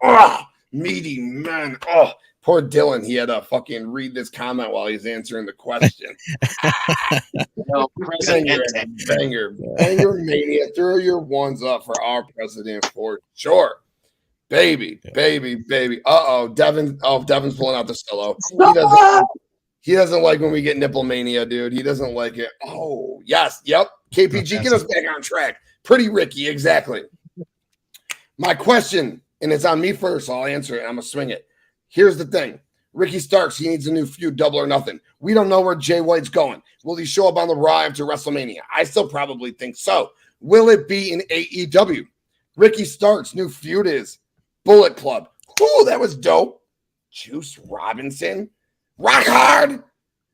Meaty men. Poor Dylan. He had to fucking read this comment while he's answering the question. Banger mania. Throw your ones up for our president for sure. Baby. Devin's pulling out the solo. He doesn't like when we get nipple mania, dude. He doesn't like it. Oh, yes. Yep. KPG, get us back on track. Pretty Ricky, exactly. My question, and it's on me first, so I'll answer it. I'm going to swing it. Here's the thing. Ricky Starks, he needs a new feud, Double or Nothing. We don't know where Jay White's going. Will he show up on the Raw after WrestleMania? I still probably think so. Will it be in AEW? Ricky Starks' new feud is Bullet Club. Ooh, that was dope. Juice Robinson. Rock Hard.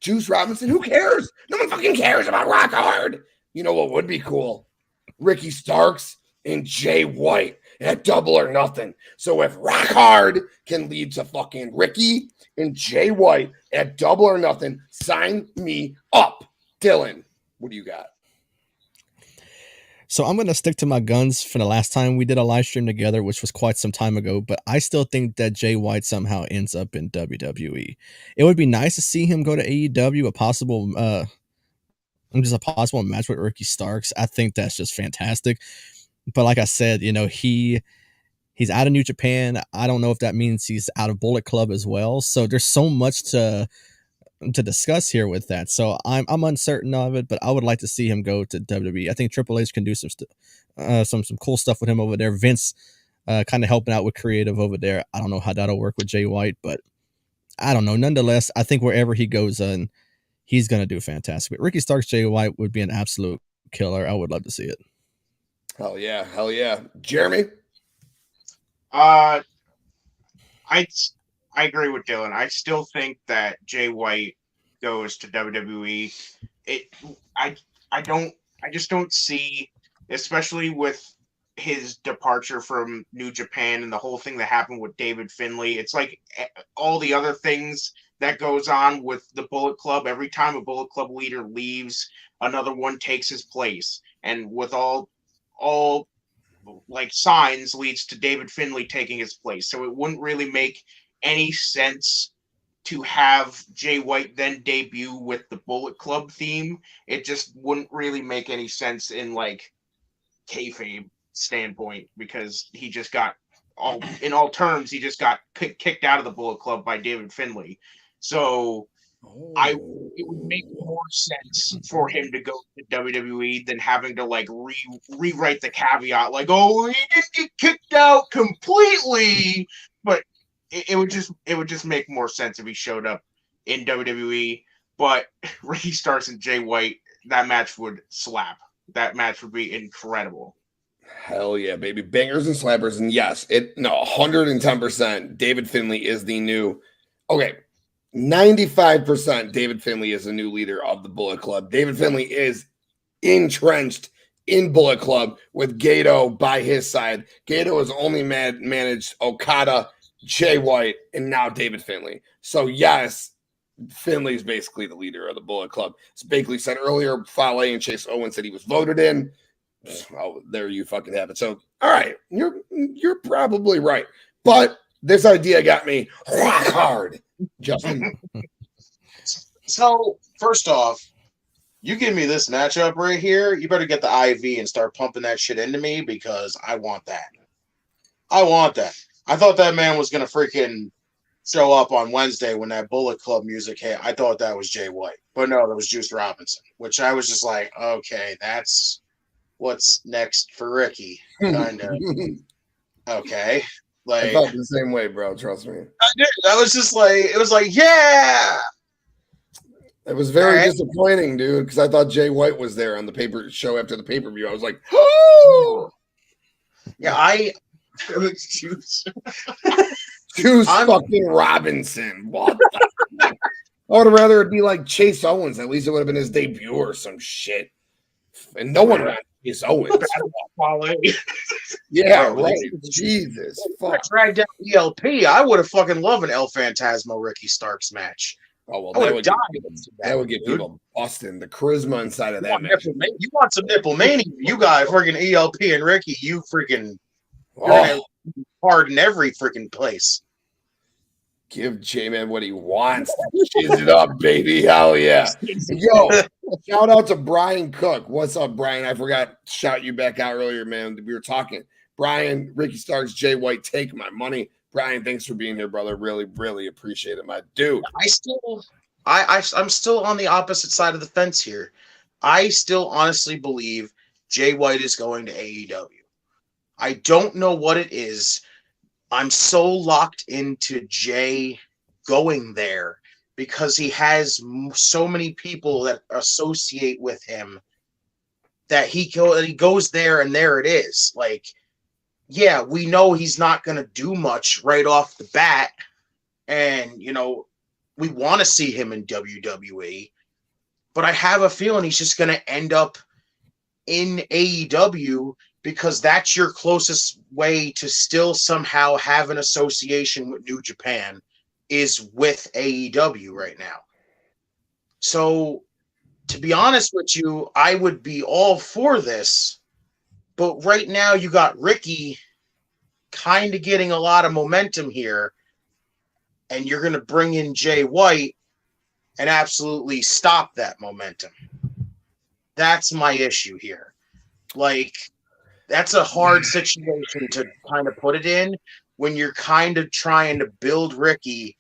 Juice Robinson. Who cares? No one fucking cares about Rock Hard. You know what would be cool? Ricky Starks and Jay White at Double or Nothing. So if Rock Hard can lead to fucking Ricky and Jay White at Double or Nothing, sign me up. Dylan, what do you got? So I'm going to stick to my guns for the last time we did a live stream together, which was quite some time ago, but I still think that Jay White somehow ends up in WWE. It would be nice to see him go to AEW, a possible match with Ricky Starks. I think that's just fantastic. But like I said, he's out of New Japan. I don't know if that means he's out of Bullet Club as well. So there's so much to discuss here with that. So I'm uncertain of it, but I would like to see him go to WWE. I think Triple H can do some cool stuff with him over there. Vince kind of helping out with creative over there. I don't know how that'll work with Jay White, but I don't know. Nonetheless, I think wherever he goes in, he's going to do fantastic. But Ricky Starks, Jay White would be an absolute killer. I would love to see it. Hell yeah. Jeremy? I agree with Dylan. I still think that Jay White goes to WWE. I just don't see, especially with his departure from New Japan and the whole thing that happened with David Finlay. It's like all the other things that goes on with the Bullet Club. Every time a Bullet Club leader leaves, another one takes his place. And with all like signs leads to David Finlay taking his place. So it wouldn't really make any sense to have Jay White then debut with the Bullet Club theme. It just wouldn't really make any sense in like kayfabe standpoint, because he just got in all terms kicked out of the Bullet Club by David Finlay. So it would make more sense for him to go to WWE than having to like rewrite the caveat, like, oh, he didn't get kicked out completely. But it would just make more sense if he showed up in WWE. But Ricky Starks and Jay White, that match would slap. That match would be incredible. Hell yeah, baby. Bangers and slappers. And yes, 110%. David Finlay is the new. Okay. 95% David Finlay is the new leader of the Bullet Club. David Finlay is entrenched in Bullet Club with Gato by his side. Gato has only managed Okada, Jay White, and now David Finlay. So yes, Finlay is basically the leader of the Bullet Club. As Bakley said earlier, Fale and Chase Owens said he was voted in. Oh, there you fucking have it. So, all right, you're probably right. But this idea got me rock hard. Justin. So, first off, you give me this matchup right here, you better get the IV and start pumping that shit into me, because I want that. I want that. I thought that man was gonna freaking show up on Wednesday when that Bullet Club music hit. I thought that was Jay White, but no, that was Juice Robinson. Which I was just like, okay, that's what's next for Ricky, kind of. Okay, I like felt the same way, bro. Trust me. I did. I was just like, it was like, yeah. It was very disappointing, dude, because I thought Jay White was there on the paper show after the pay-per-view. I was like, oh! Yeah, Juice fucking Robinson. What the fuck? I would have rather it be like Chase Owens. At least it would have been his debut or some shit. And no one wanted Chase Owens. Yeah, right. Jesus. Fuck. Dragged down ELP. I would have fucking loved an El Phantasmo Ricky Starks match. Oh, well, that would get people busting. The charisma inside of that match. You want some nipple mania? You got freaking ELP and Ricky. You freaking hard in every freaking place. Give J-Man what he wants. Cheese it up, baby. Hell yeah. Yo, shout out to Brian Cook. What's up, Brian? I forgot to shout you back out earlier, man. We were talking. Brian, Ricky Starks, Jay White, take my money. Brian, thanks for being here, brother. Really, really appreciate it, my dude. I'm still on the opposite side of the fence here. I still honestly believe Jay White is going to AEW. I don't know what it is. I'm so locked into Jay going there because he has so many people that associate with him that he goes there and there it is. Like, yeah, we know he's not going to do much right off the bat. And, you know, we want to see him in WWE. But I have a feeling he's just going to end up in AEW because that's your closest way to still somehow have an association with New Japan is with AEW right now. So, to be honest with you, I would be all for this. But right now, you got Ricky kind of getting a lot of momentum here, and you're going to bring in Jay White and absolutely stop that momentum. That's my issue here. Like, that's a hard situation to kind of put it in when you're kind of trying to build Ricky,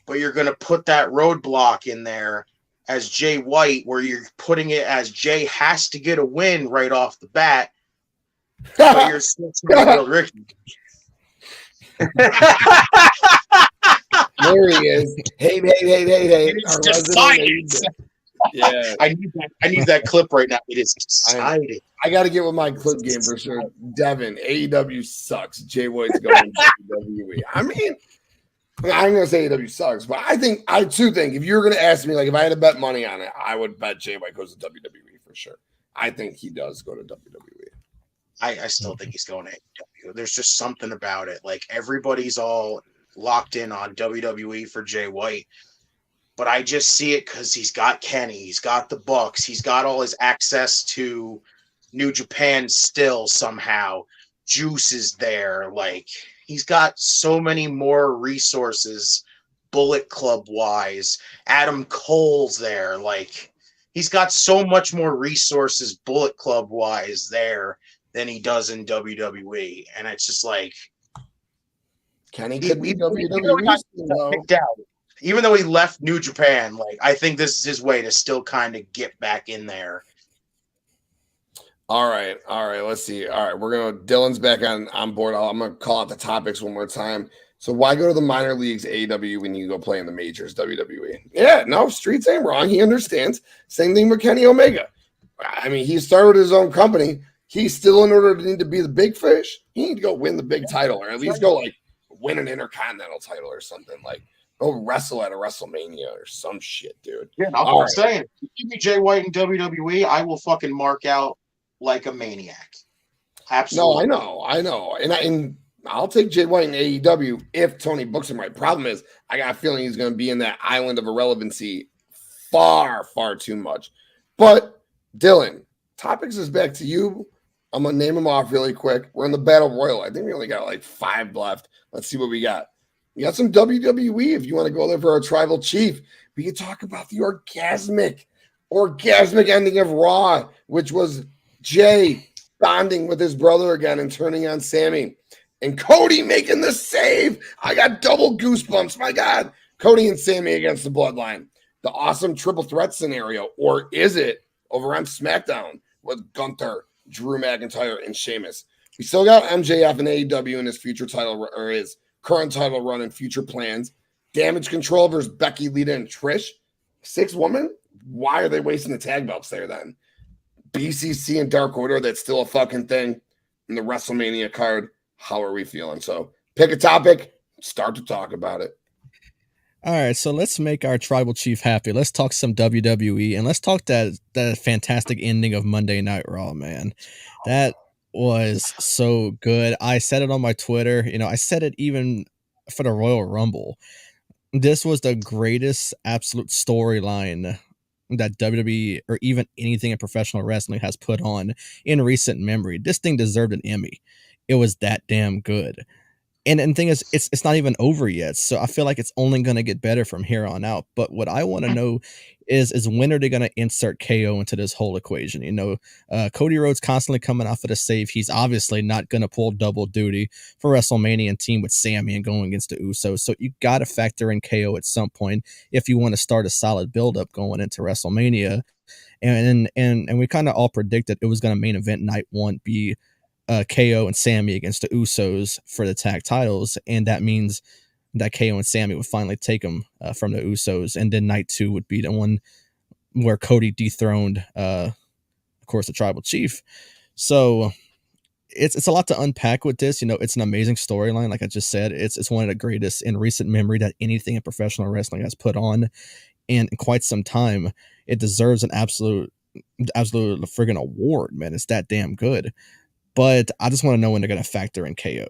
but you're going to put that roadblock in there as Jay White, where you're putting it as Jay has to get a win right off the bat, but you're still trying to build Ricky. There he is. Hey. It's decided. Yeah. I need that clip right now. It is decided. I got to get with my clip game for sure. Devin, AEW sucks. Jay White's going to WWE. I mean, I'm going to say AEW sucks, but I too think if you're going to ask me, like if I had to bet money on it, I would bet Jay White goes to WWE for sure. I think he does go to WWE. I still think he's going to AEW. There's just something about it. Like everybody's all locked in on WWE for Jay White. But I just see it because he's got Kenny, he's got the Bucks, he's got all his access to New Japan still somehow. Juice is there. Like, he's got so many more resources, Bullet Club wise. Adam Cole's there. Like, he's got so much more resources, Bullet Club wise, there than he does in WWE. And it's just like, Kenny could be WWE. Even though he left New Japan, like I think this is his way to still kind of get back in there. All right. Let's see. All right, Dylan's back on board. I'm gonna call out the topics one more time. So why go to the minor leagues AEW when you go play in the majors WWE? Yeah, no, Streets ain't wrong. He understands. Same thing with Kenny Omega. I mean, he started his own company. He's still in order to need to be the big fish. He need to go win the big title, or at least go like win an Intercontinental title or something like. Go wrestle at a WrestleMania or some shit, dude. Yeah, I'm saying. Give me Jay White in WWE, I will fucking mark out like a maniac. Absolutely. No, I know. And I'll take Jay White in AEW if Tony books him right. Problem is, I got a feeling he's going to be in that island of irrelevancy far, far too much. But, Dylan, topics is back to you. I'm going to name them off really quick. We're in the Battle Royal. I think we only got like 5 left. Let's see what we got. You got some WWE if you want to go there for a tribal chief. We can talk about the orgasmic ending of Raw, which was Jay bonding with his brother again and turning on Sami. and Cody making the save. I got double goosebumps. My God. Cody and Sami against the Bloodline. The awesome triple threat scenario. Or is it over on SmackDown with Gunther, Drew McIntyre, and Sheamus? We still got MJF and AEW in his future title or his current title run and future plans. Damage Control versus Becky, Lita, and Trish. 6 women? Why are they wasting the tag belts there then? BCC and Dark Order, that's still a fucking thing. And the WrestleMania card, how are we feeling? So pick a topic, start to talk about it. All right, so let's make our tribal chief happy. Let's talk some WWE, and let's talk that fantastic ending of Monday Night Raw, man. That was so good. I said it on my Twitter. You know, I said it even for the Royal Rumble. This was the greatest absolute storyline that WWE or even anything in professional wrestling has put on in recent memory. This thing deserved an Emmy. It was that damn good. And the thing is, it's not even over yet. So I feel like it's only going to get better from here on out. But what I want to know is when are they going to insert KO into this whole equation? You know, CodyRhodes constantly coming off of the save. He's obviously not going to pull double duty for WrestleMania and team with Sami and going against the Usos. So you got to factor in KO at some point if you want to start a solid buildup going into WrestleMania. And we kind of all predicted it was going to main event night 1 be KO and Sami against the Usos for the tag titles, and that means that KO and Sami would finally take them from the Usos, and then night 2 would be the one where Cody dethroned, of course, the tribal chief. So it's a lot to unpack with this. You know, it's an amazing storyline. Like I just said, it's one of the greatest in recent memory that anything in professional wrestling has put on in quite some time. It deserves an absolute friggin' award, man. It's that damn good. But I just want to know when they're going to factor in KO.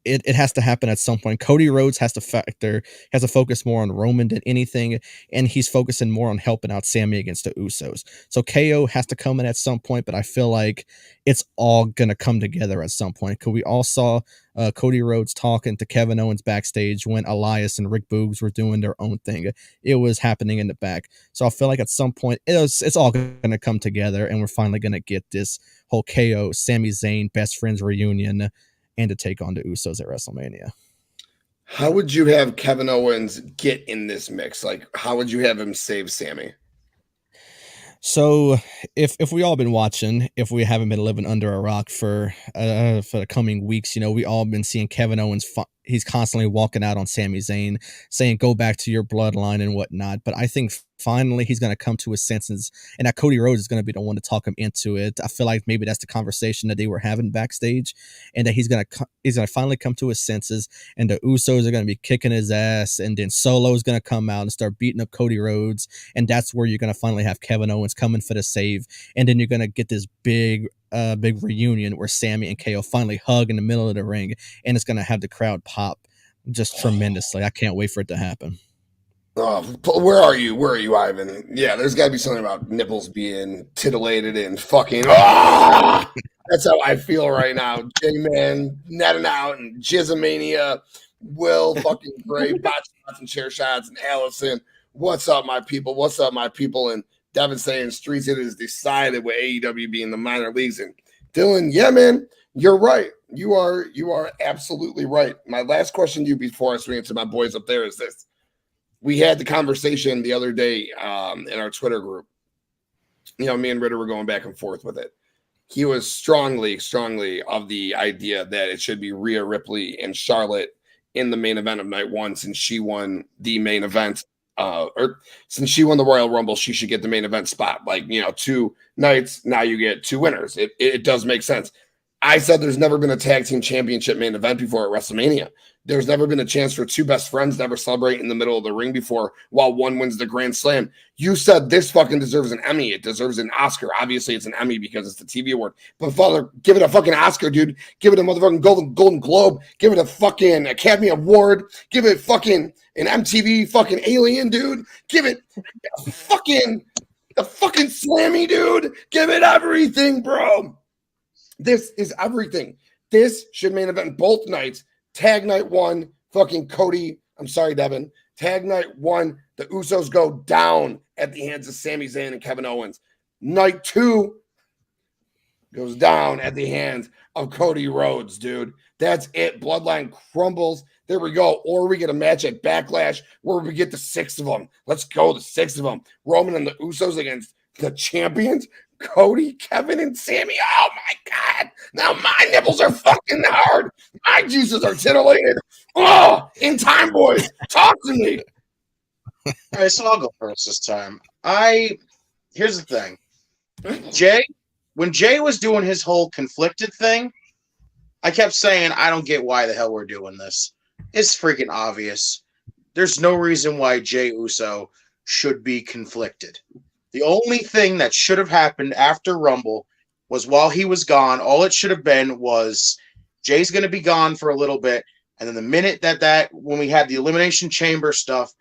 It has to happen at some point. CodyRhodes has to focus more on Roman than anything, and he's focusing more on helping out Sami against the Usos. So KO has to come in at some point, but I feel like it's all going to come together at some point. Because we all saw CodyRhodes talking to Kevin Owens backstage when Elias and Rick Boogs were doing their own thing. It was happening in the back. So I feel like at some point it's all going to come together, and we're finally going to get this whole KO, SamiZayn, best friends reunion, and to take on the Usos at WrestleMania. How would you have Kevin Owens get in this mix? Like, how would you have him save Sami? So if we all been watching, if we haven't been living under a rock for the coming weeks, you know, we all been seeing Kevin Owens. He's constantly walking out on SamiZayn saying, go back to your bloodline and whatnot. But I think finally he's going to come to his senses, and that CodyRhodes is going to be the one to talk him into it. I feel like maybe that's the conversation that they were having backstage, and that he's going to finally come to his senses, and the Usos are going to be kicking his ass, and then Solo is going to come out and start beating up CodyRhodes, and that's where you're going to finally have Kevin Owens coming for the save, and then you're going to get this big reunion where Sami and KO finally hug in the middle of the ring, and it's going to have the crowd pop just tremendously. I can't wait for it to happen. Oh, where are you, Ivan? Yeah, there's got to be something about nipples being titillated and fucking. Oh! That's how I feel right now. J-Man netting out and Jizzamania, Will fucking Gray, bot shots and chair shots, and Allison. What's up, my people? What's up, my people? And Devin saying Streets It is decided with AEW being the minor leagues. And Dylan, yeah, man, you're right. You are absolutely right. My last question to you before I swing to my boys up there is this. We had the conversation the other day in our Twitter group. You know, me and Ritter were going back and forth with it. He was strongly of the idea that it should be Rhea Ripley and Charlotte in the main event of night 1, since she won the main event. Or since she won the Royal Rumble, she should get the main event spot. Like, you know, 2 nights, now you get 2 winners. It does make sense. I said there's never been a tag team championship main event before at WrestleMania. There's never been a chance for 2 best friends to ever celebrate in the middle of the ring before while one wins the Grand Slam. You said this fucking deserves an Emmy. It deserves an Oscar. Obviously, it's an Emmy because it's the TV award. But, father, give it a fucking Oscar, dude. Give it a motherfucking Golden Globe. Give it a fucking Academy Award. Give it fucking an MTV fucking Alien, dude. Give it a fucking Slammy, dude. Give it everything, bro. This is everything. This should main event both nights. Tag night 1, fucking Cody. I'm sorry, Devin. Tag night 1, the Usos go down at the hands of SamiZayn and Kevin Owens. Night 2, goes down at the hands of Cody Rhodes, dude. That's it. Bloodline crumbles. There we go. Or we get a match at Backlash where we get the 6 of them. Let's go, the 6 of them. Roman and the Usos against the champions, Cody, Kevin, and Sami. Oh my God. Now my nipples are fucking hard. My juices are titillated. Oh, in time, boys. Talk to me. All right, so I'll go first this time. Here's the thing. When Jey was doing his whole conflicted thing, I kept saying, I don't get why the hell we're doing this. It's freaking obvious. There's no reason why Jey Uso should be conflicted. The only thing that should have happened after Rumble was while he was gone, all it should have been was Jay's going to be gone for a little bit, and then the minute that when we had the Elimination Chamber stuff,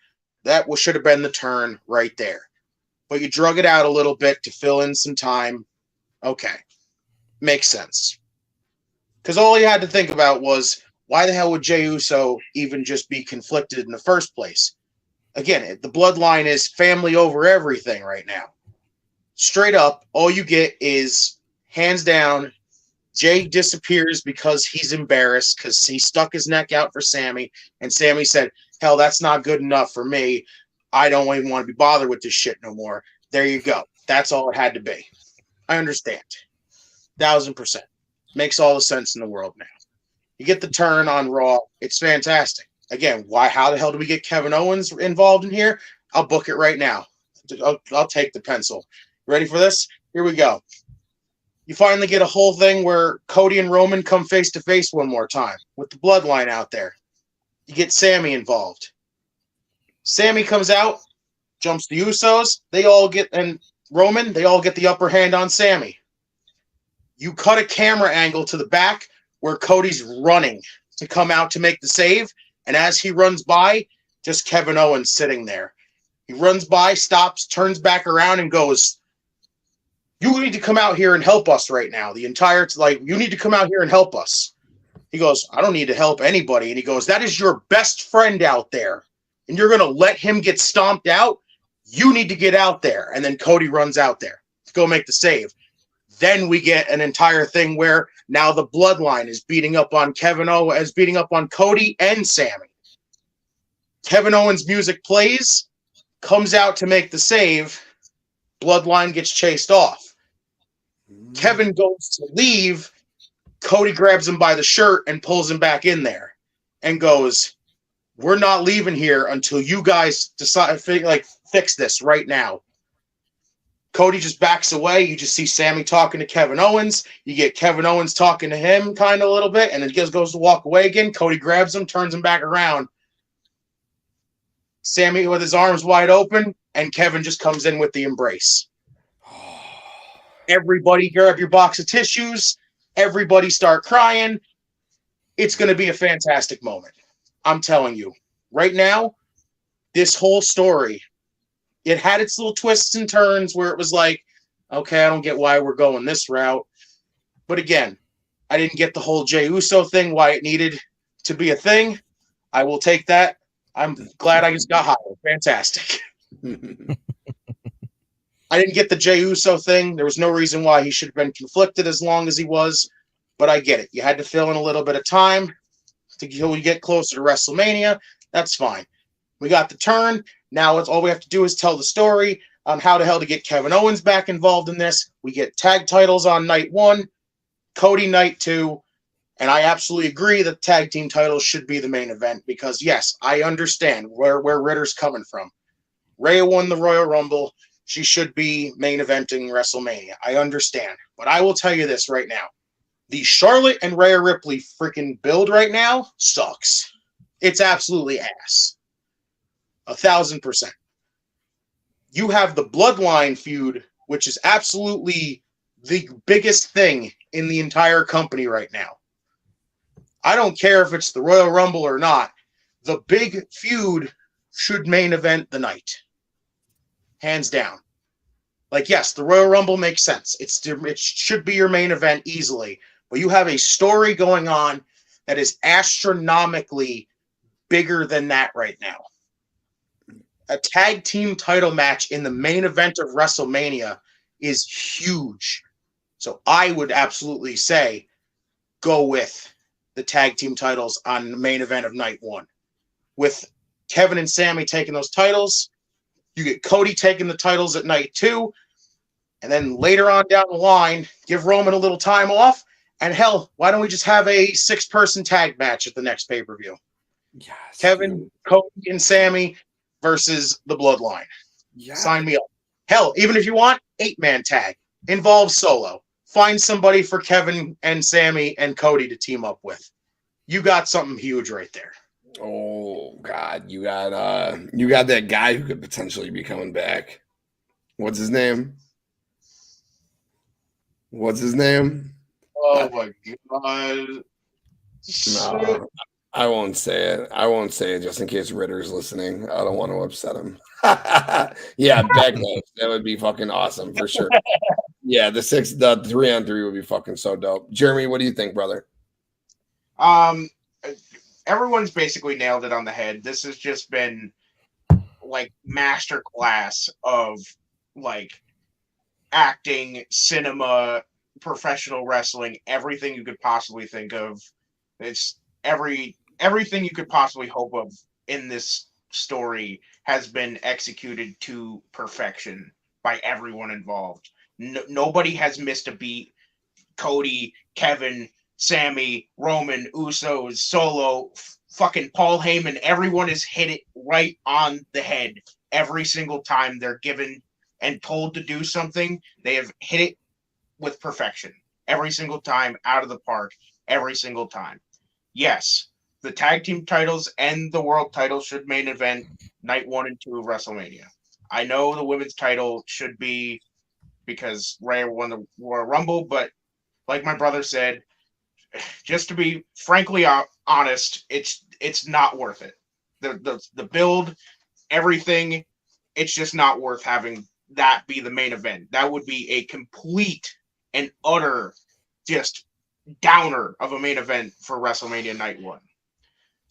that should have been the turn right there. But you drug it out a little bit to fill in some time. Okay. Makes sense. Because all you had to think about was, why the hell would Jey Uso even just be conflicted in the first place? Again, the bloodline is family over everything right now. Straight up, all you get is, hands down, Jey disappears because he's embarrassed because he stuck his neck out for Sami, and Sami said, hell, that's not good enough for me. I don't even want to be bothered with this shit no more. There you go. That's all it had to be. I understand. 1000%. Makes all the sense in the world now. You get the turn on Raw. It's fantastic. Again, how the hell do we get Kevin Owens involved in here? I'll book it right now. I'll take the pencil. Ready for this? Here we go. You finally get a whole thing where Cody and Roman come face to face one more time with the bloodline out there. You get Sami involved. Sami comes out, jumps the Usos. Roman, they all get the upper hand on Sami. You cut a camera angle to the back where Cody's running to come out to make the save. And as he runs by, just Kevin Owens sitting there. He runs by, stops, turns back around and goes, you need to come out here and help us right now. You need to come out here and help us. He goes, I don't need to help anybody. And he goes, that is your best friend out there. And you're going to let him get stomped out? You need to get out there. And then Cody runs out there to go make the save. Then we get an entire thing where now the bloodline is beating up on beating up on Cody and Sami. Kevin Owens' music plays, comes out to make the save. Bloodline gets chased off. Kevin goes to leave. Cody grabs him by the shirt and pulls him back in there and goes, we're not leaving here until you guys decide, fix this right now. Cody just backs away. You just see Sami talking to Kevin Owens. You get Kevin Owens talking to him kind of a little bit, and then he just goes to walk away again. Cody grabs him, turns him back around. Sami with his arms wide open, and Kevin just comes in with the embrace. Everybody grab your box of tissues. Everybody start crying. It's going to be a fantastic moment. I'm telling you. Right now, this whole story, it had its little twists and turns where it was like, okay, I don't get why we're going this route. But again, I didn't get the whole Jey Uso thing, why it needed to be a thing. I will take that. I'm glad I just got hired. Fantastic. I didn't get the Jey Uso thing. There was no reason why he should have been conflicted as long as he was. But I get it. You had to fill in a little bit of time until we get closer to WrestleMania. That's fine. We got the turn. Now all we have to do is tell the story on how the hell to get Kevin Owens back involved in this. We get tag titles on night 1, Cody night 2, and I absolutely agree that tag team titles should be the main event because, yes, I understand where Ritter's coming from. Rhea won the Royal Rumble. She should be main eventing WrestleMania. I understand. But I will tell you this right now. The Charlotte and Rhea Ripley freaking build right now sucks. It's absolutely ass. 1000%. You have the Bloodline feud, which is absolutely the biggest thing in the entire company right now. I don't care if it's the Royal Rumble or not. The big feud should main event the night. Hands down. Yes, the Royal Rumble makes sense. It should be your main event easily. But you have a story going on that is astronomically bigger than that right now. A tag team title match in the main event of WrestleMania is huge. So I would absolutely say go with the tag team titles on the main event of night one. With Kevin and Sami taking those titles, you get Cody taking the titles at night two, and then later on down the line, give Roman a little time off, and hell, why don't we just have a 6-person tag match at the next pay-per-view? Yes, Kevin, dude. Cody, and Sami versus the Bloodline. Yeah. Sign me up. Hell, even if you want, 8-man tag. Involve Solo. Find somebody for Kevin and Sami and Cody to team up with. You got something huge right there. Oh God, you got that guy who could potentially be coming back. What's his name? Oh my God. No, I won't say it. I won't say it just in case Ritter's listening. I don't want to upset him. Yeah, Backlash. That would be fucking awesome for sure. Yeah, the 3-on-3 would be fucking so dope. Jeremy, what do you think, brother? Everyone's basically nailed it on the head. This has just been like master class of like acting, cinema, professional wrestling, everything you could possibly think of. It's everything you could possibly hope of in this story has been executed to perfection by everyone involved. Nobody has missed a beat. Cody, Kevin, Sami, Roman, Usos, Solo, fucking Paul Heyman, everyone has hit it right on the head every single time they're given and told to do something. They have hit it with perfection every single time, out of the park, every single time. Yes, the tag team titles and the world title should main event night 1 and 2 of WrestleMania. I know the women's title should be because Rhea won the Royal Rumble, but like my brother said, just to be frankly honest, it's not worth it. The build, everything, it's just not worth having that be the main event. That would be a complete and utter just downer of a main event for WrestleMania Night 1.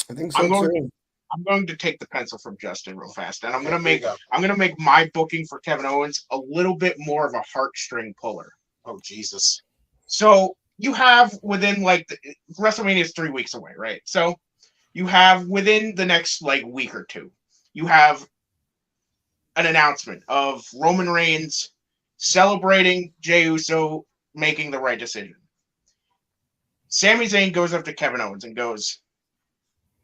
I think so too. I'm going to take the pencil from Justin real fast, and I'm gonna make my booking for Kevin Owens a little bit more of a heartstring puller. Oh Jesus! So you have within WrestleMania is 3 weeks away, right? So you have within the next week or two, you have an announcement of Roman Reigns celebrating Jey Uso making the right decision. Sami Zayn goes up to Kevin Owens and goes,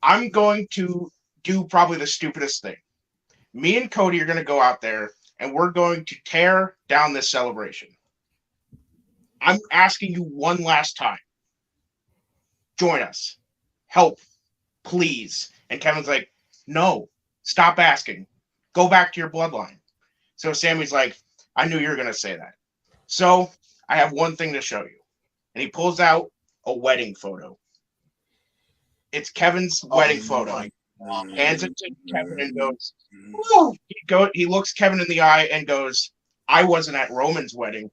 I'm going to do probably the stupidest thing. Me and Cody are going to go out there and we're going to tear down this celebration. I'm asking you one last time. Join us. Help. Please. And Kevin's like, no, stop asking. Go back to your bloodline. So Sammy's like, I knew you were going to say that. So I have one thing to show you. And he pulls out a wedding photo. It's Kevin's wedding photo. Hands it to Kevin and goes, he looks Kevin in the eye and goes, I wasn't at Roman's wedding.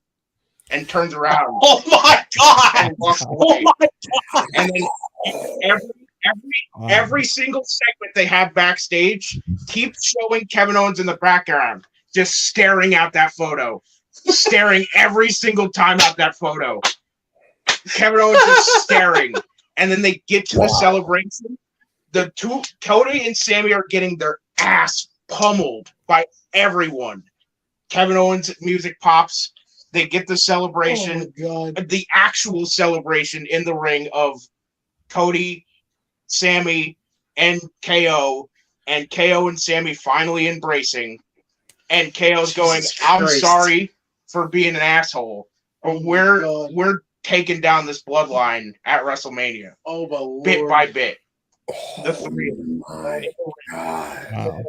And turns around. Oh my God! And walks away. Oh my God! And then every single segment they have backstage keeps showing Kevin Owens in the background, just staring at that photo. Staring every single time at that photo. Kevin Owens is staring. And then they get to the celebration. The two, Cody and Sami, are getting their ass pummeled by everyone. Kevin Owens' music pops. They get the celebration, the actual celebration in the ring of Cody, Sami, and KO and Sami finally embracing. And KO's going, I'm sorry for being an asshole, but we're taking down this bloodline at WrestleMania. Oh, my Lord. Bit by bit. The Oh three. my God. Wow.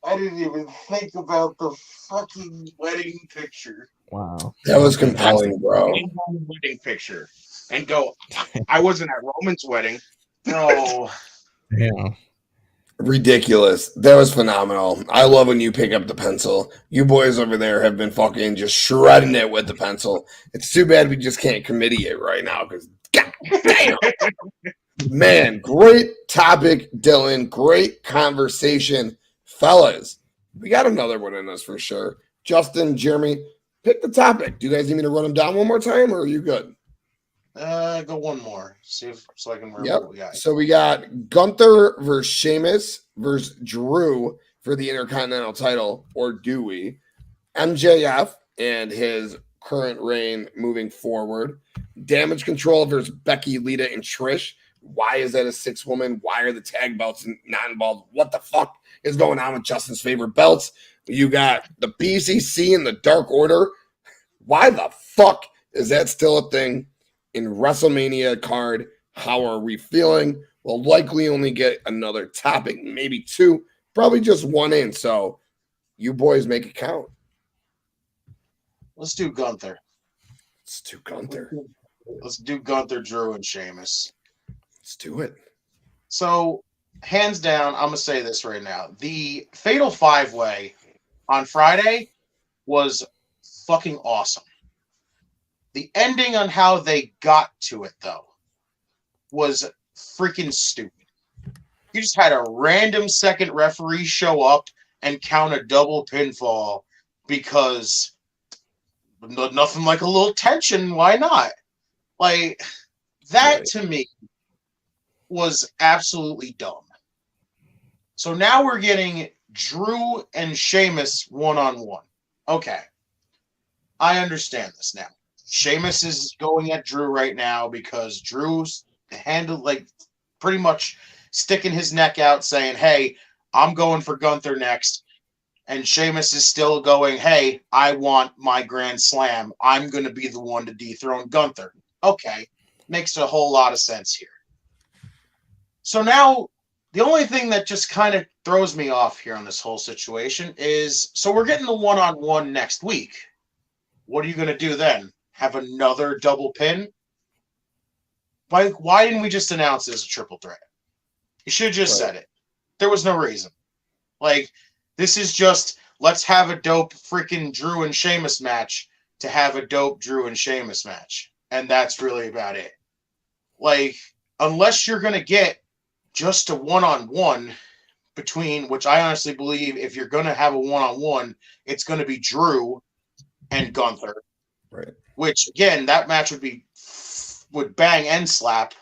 I didn't even think about the fucking wedding picture. Wow. That was compelling, bro. Wedding picture. And go, I wasn't at Roman's wedding. No. Yeah. Ridiculous. That was phenomenal. I love when you pick up the pencil. You boys over there have been fucking just shredding it with the pencil. It's too bad we just can't committee it right now because God damn. Man, great topic, Dylan. Great conversation. Fellas, we got another one in us for sure. Justin, Jeremy, Pick the topic. Do you guys need me to run them down one more time, or are you good? Go one more. See if so I can remember what we got. So we got Gunther versus Sheamus versus Drew for the Intercontinental title, or do we? MJF and his current reign moving forward. Damage Control versus Becky, Lita, and Trish. Why is that a 6-woman? Why are the tag belts not involved? What the fuck is going on with Justin's favorite belts? You got the BCC and the Dark Order. Why the fuck is that still a thing in WrestleMania card? How are we feeling? We'll likely only get another topic, maybe 2, probably just 1 in. So you boys make it count. Let's do Gunther. Let's do Gunther. Let's do Gunther, Drew, and Sheamus. Let's do it. So, hands down, I'm going to say this right now. The Fatal 5-Way on Friday was fucking awesome. The ending on how they got to it, though, was freaking stupid. You just had a random second referee show up and count a double pinfall because nothing like a little tension. Why not? Like, that Right. to me was absolutely dumb. So now we're getting Drew and Sheamus one-on-one. Okay. I understand this now. Sheamus is going at Drew right now because Drew's handled, like, pretty much sticking his neck out saying, hey, I'm going for Gunther next. And Sheamus is still going, hey, I want my Grand Slam. I'm going to be the one to dethrone Gunther. Okay. Makes a whole lot of sense here. So now, the only thing that just kind of throws me off here on this whole situation is, so we're getting the one-on-one next week. What are you going to do then? Have another double pin? Why didn't we just announce it as a triple threat? You should have just said it. There was no reason. Like, this is just, let's have a dope freaking Drew and Sheamus match to have a dope Drew and Sheamus match. And that's really about it. Like, unless you're going to get just a one-on-one between, which I honestly believe if you're going to have a one-on-one, it's going to be Drew and Gunther. Right. Which, again, that match would bang and slap.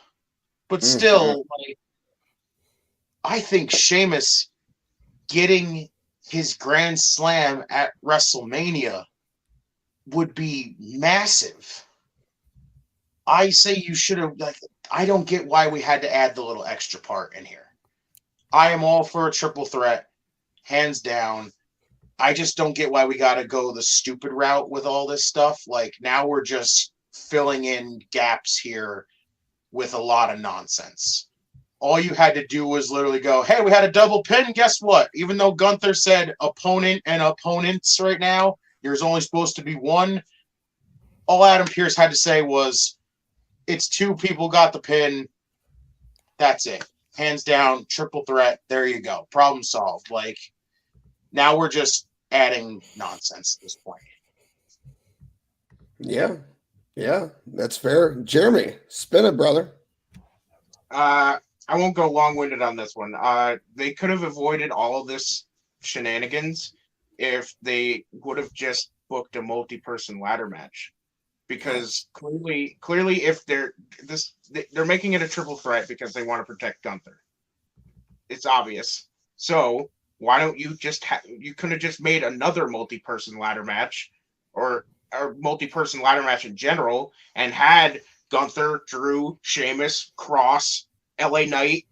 But still, like, I think Sheamus getting his Grand Slam at WrestleMania would be massive. I say you should have, like, I don't get why we had to add the little extra part in here. I am all for a triple threat, hands down. I just don't get why we got to go the stupid route with all this stuff. Like, now we're just filling in gaps here with a lot of nonsense. All you had to do was literally go, hey, we had a double pin. Guess what? Even though Gunther said opponent and opponents right now, there's only supposed to be one. All Adam Pearce had to say was, it's 2 people got the pin. That's it. Hands down, triple threat. There you go. Problem solved. Like, now we're just adding nonsense at this point. Yeah. Yeah, that's fair. Jeremy, spin it, brother. I won't go long-winded on this one. They could have avoided all of this shenanigans if they would have just booked a multi-person ladder match. Because clearly, if they're making it a triple threat because they want to protect Gunther. It's obvious. So why don't you just you could have just made another multi-person ladder match, or a multi-person ladder match in general, and had Gunther, Drew, Sheamus, Cross, LA Knight,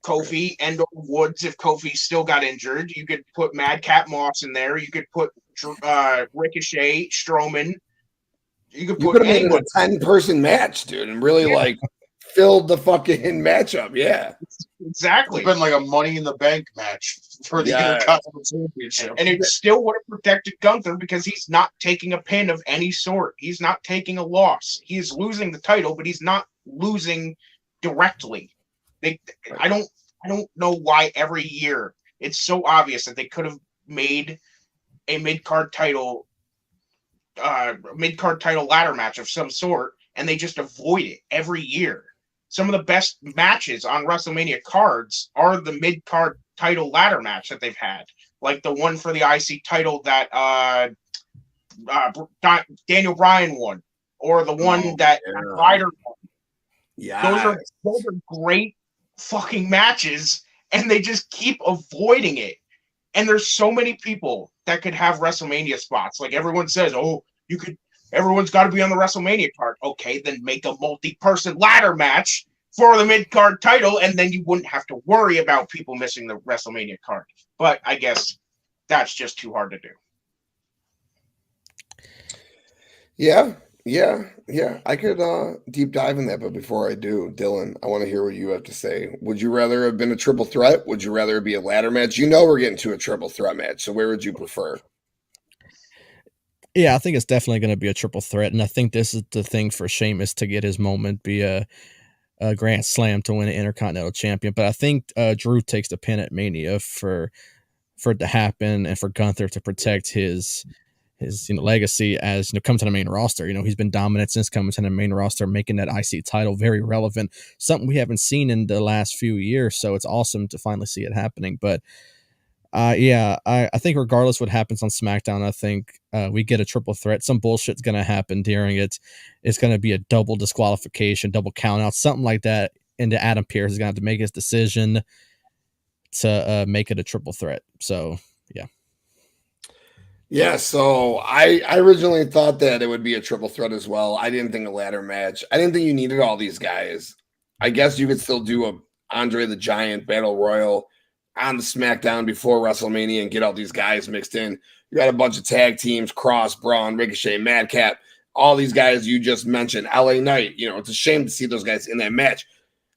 Kofi, and Woods if Kofi still got injured. You could put Madcap Moss in there. You could put Ricochet, Strowman. You could have made it a 10-person match, dude, and really like filled the fucking matchup. Yeah, exactly. It's been like a Money in the Bank match for the Intercontinental Championship, and it still would have protected Gunther because he's not taking a pin of any sort. He's not taking a loss. He's losing the title, but he's not losing directly. I don't know why every year it's so obvious that they could have made a mid-card title ladder match of some sort, and they just avoid it every year. Some of the best matches on WrestleMania cards are the mid-card title ladder match that they've had, like the one for the IC title that Daniel Bryan won, or the one that Ryder won. Yeah, those are great fucking matches, and they just keep avoiding it. And there's so many people that could have WrestleMania spots. Like everyone says, everyone's got to be on the WrestleMania card. Okay, then make a multi-person ladder match for the mid-card title, and then you wouldn't have to worry about people missing the WrestleMania card. But I guess that's just too hard to do. Yeah. I could deep dive in that, but before I do, Dylan, I want to hear what you have to say. Would you rather have been a triple threat? Would you rather be a ladder match? You know we're getting to a triple threat match, so where would you prefer? Yeah, I think it's definitely going to be a triple threat, and I think this is the thing for Sheamus to get his moment, be a Grand Slam to win an Intercontinental Champion. But I think Drew takes the pin at Mania for it to happen, and for Gunther to protect his legacy as come to the main roster. He's been dominant since coming to the main roster, making that IC title very relevant, something we haven't seen in the last few years. So it's awesome to finally see it happening. But I think regardless what happens on SmackDown, I think we get a triple threat. Some bullshit's going to happen during it. It's going to be a double disqualification, double count out, something like that. And Adam Pearce is going to have to make his decision to make it a triple threat. So, yeah. Yeah, so I originally thought that it would be a triple threat as well. I didn't think a ladder match. I didn't think you needed all these guys. I guess you could still do a Andre the Giant Battle Royal on the SmackDown before WrestleMania and get all these guys mixed in. You got a bunch of tag teams, Cross, Braun, Ricochet, Madcap, all these guys you just mentioned, LA Knight. It's a shame to see those guys in that match.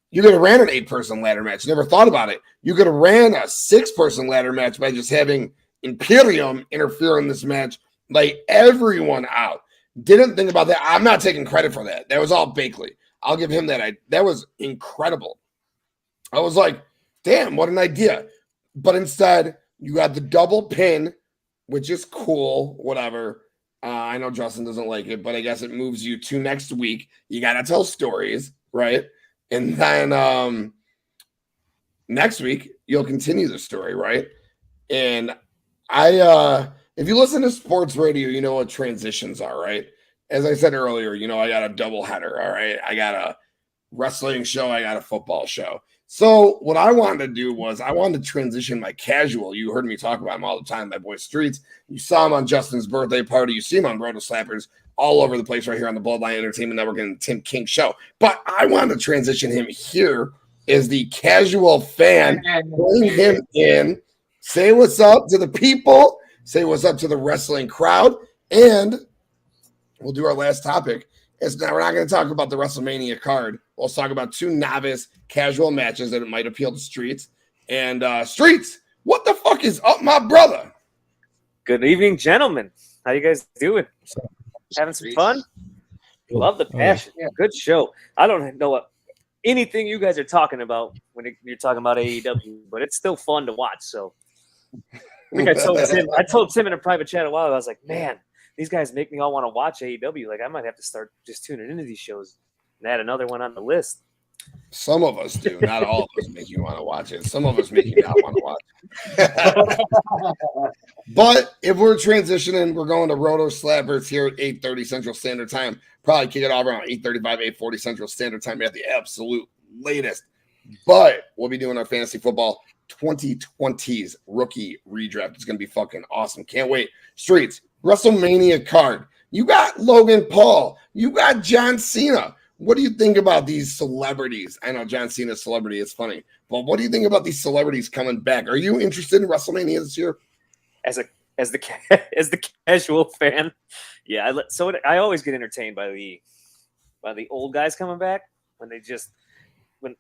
You could have ran an 8-person ladder match. Never thought about it. You could have ran a 6-person ladder match by just having Imperium interfere in this match, like everyone out. Didn't think about that. I'm not taking credit for that. That was all Bakley. I'll give him that. That was incredible. I was like, damn, what an idea. But instead, you got the double pin, which is cool, whatever. I know Justin doesn't like it, but I guess it moves you to next week. You got to tell stories, right? And then next week, you'll continue the story, right? And if you listen to sports radio, you know what transitions are, right? As I said earlier, I got a double header, all right? I got a wrestling show, I got a football show. So what I wanted to do was I wanted to transition my casual. You heard me talk about him all the time, my boy Streets. You saw him on Justin's birthday party. You see him on Roto Slappers all over the place right here on the Bloodline Entertainment Network and the Tim King Show. But I wanted to transition him here as the casual fan, bring him in. Say what's up to the people. Say what's up to the wrestling crowd. And we'll do our last topic. Now we're not going to talk about the WrestleMania card. We'll talk about 2 novice casual matches that it might appeal to Streets. And Streets, what the fuck is up, my brother? Good evening, gentlemen. How you guys doing? Having some fun? Love the passion. Yeah, good show. I don't know anything you guys are talking about when you're talking about AEW, but it's still fun to watch. So I think I told Tim in a private chat a while ago, I was like, man, these guys make me all want to watch AEW. Like, I might have to start just tuning into these shows and add another one on the list. Some of us do. Not all of us make you want to watch it. Some of us make you not want to watch it. But if we're transitioning, we're going to Roto Slappers here at 8:30 Central Standard Time. Probably kick it off around 8:35, 8:40 Central Standard Time at the absolute latest. But we'll be doing our fantasy football 2020's rookie redraft. It's going to be fucking awesome. Can't wait. Streets, WrestleMania card. You got Logan Paul. You got John Cena. What do you think about these celebrities? I know John Cena's celebrity is funny, but what do you think about these celebrities coming back? Are you interested in WrestleMania this year? As the casual fan, yeah. So I always get entertained by the old guys coming back when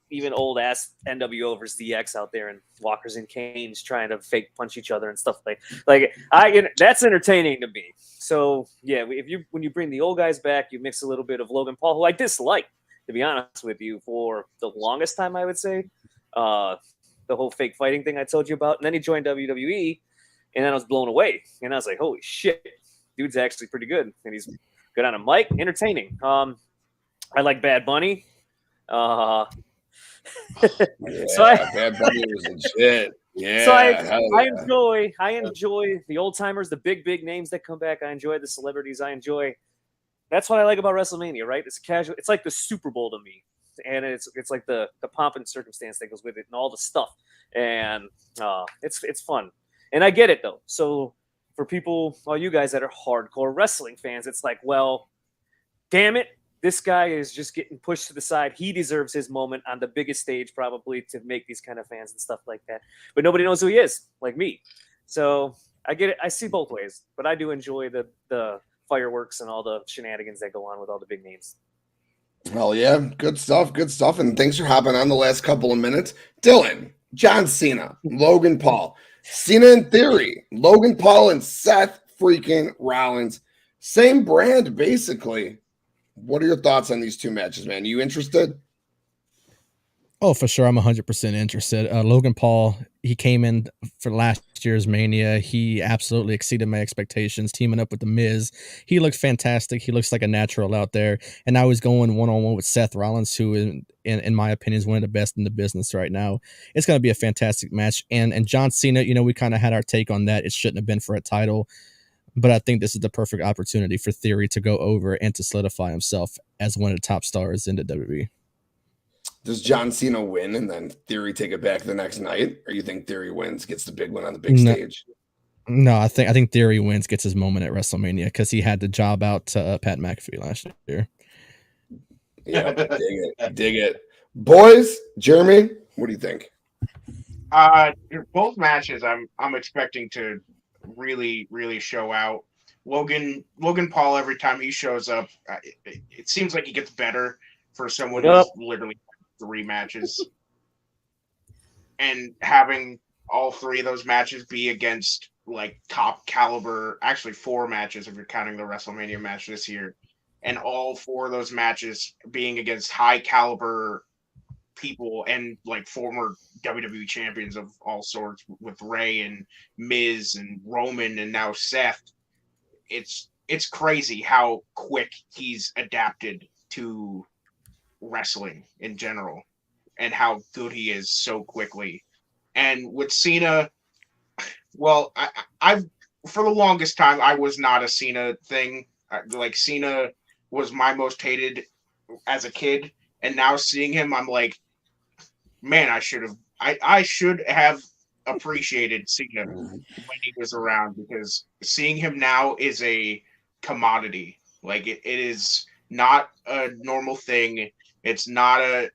even old ass NWO versus DX out there and walkers and canes trying to fake punch each other and stuff like that's entertaining to me. So yeah, when you bring the old guys back, you mix a little bit of Logan Paul, who I disliked, to be honest with you, for the longest time, I would say. The whole fake fighting thing I told you about, and then he joined WWE, and then I was blown away, and I was like, holy shit, dude's actually pretty good, and he's good on a mic, entertaining. I like Bad Bunny. Bad Bunny was legit. Yeah, So hell I enjoy the old timers, the big names that come back. I enjoy the celebrities. That's what I like about WrestleMania, right? It's casual. It's like the Super Bowl to me, and it's like the pomp and circumstance that goes with it, and all the stuff, and it's fun. And I get it though. So for people, all you guys that are hardcore wrestling fans, it's like, well, damn it, this guy is just getting pushed to the side. He deserves his moment on the biggest stage, probably, to make these kind of fans and stuff like that. But nobody knows who he is, like me. So I get it. I see both ways, but I do enjoy the fireworks and all the shenanigans that go on with all the big names. Hell yeah. Good stuff. Good stuff. And thanks for hopping on the last couple of minutes. Dylan, John Cena, Logan Paul, Cena in Theory, Logan Paul and Seth freaking Rollins. Same brand, basically. What are your thoughts on these two matches, man? You interested? Oh, for sure. I'm 100% interested. Logan Paul, he came in for last year's Mania. He absolutely exceeded my expectations, teaming up with The Miz. He looked fantastic. He looks like a natural out there. And now he's going one-on-one with Seth Rollins, who, in my opinion, is one of the best in the business right now. It's going to be a fantastic match. And John Cena, we kind of had our take on that. It shouldn't have been for a title. But I think this is the perfect opportunity for Theory to go over and to solidify himself as one of the top stars in the WWE. Does John Cena win and then Theory take it back the next night? Or you think Theory wins, gets the big one on the big stage? No, I think Theory wins, gets his moment at WrestleMania because he had the job out to Pat McAfee last year. Yeah, dig it. Boys, Jeremy, what do you think? Both matches I'm expecting to really show out. Logan Paul, every time he shows up, it seems like he gets better for someone who's literally 3 matches, and having all 3 of those matches be against like top caliber, actually 4 matches if you're counting the WrestleMania match this year, and all 4 of those matches being against high caliber people and like former WWE champions of all sorts with Rey and Miz and Roman and now Seth. It's crazy how quick he's adapted to wrestling in general and how good he is so quickly. And with Cena, well, I've for the longest time I was not a Cena thing. Like Cena was my most hated as a kid, and now seeing him, I'm like, man, I should have appreciated Cena when he was around, because seeing him now is a commodity. Like it is not a normal thing. It's not a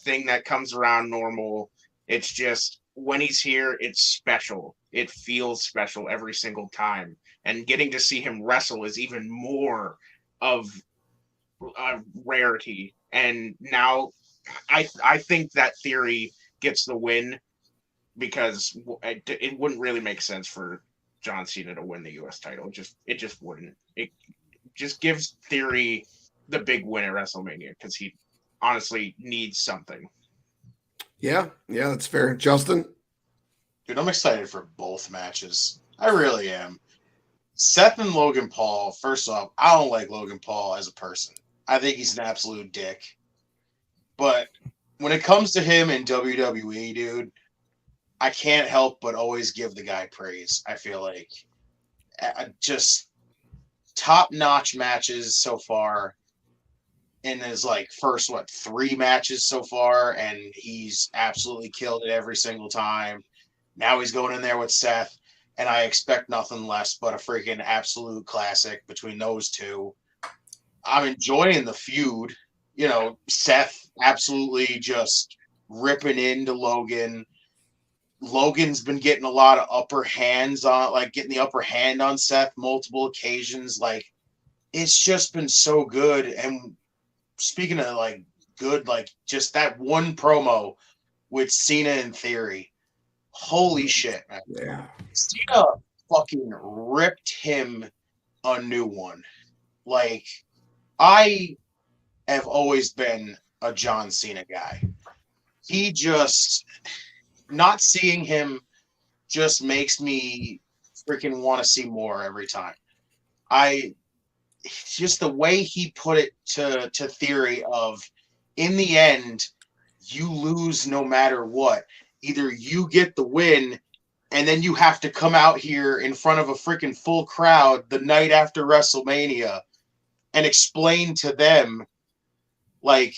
thing that comes around normal. It's just when he's here, it's special. It feels special every single time. And getting to see him wrestle is even more of a rarity. And now I think that Theory gets the win, because it wouldn't really make sense for John Cena to win the U.S. title. It just wouldn't. It just gives Theory the big win at WrestleMania because he honestly needs something. Yeah, that's fair. Justin? Dude, I'm excited for both matches. I really am. Seth and Logan Paul, first off, I don't like Logan Paul as a person. I think he's an absolute dick. But when it comes to him in WWE, dude, I can't help but always give the guy praise. I feel like just top-notch matches so far in his first 3 matches so far, and he's absolutely killed it every single time. Now he's going in there with Seth, and I expect nothing less but a freaking absolute classic between those two. I'm enjoying the feud. Seth absolutely just ripping into Logan. Logan's been getting a lot of upper hands on, getting the upper hand on Seth multiple occasions. It's just been so good. And speaking of good, just that one promo with Cena and Theory, holy shit, man. Yeah. Cena fucking ripped him a new one. I have always been a John Cena guy. He just, not seeing him just makes me freaking want to see more every time. Just the way he put it to Theory of, in the end, you lose no matter what. either you get the win and then you have to come out here in front of a freaking full crowd the night after WrestleMania and explain to them like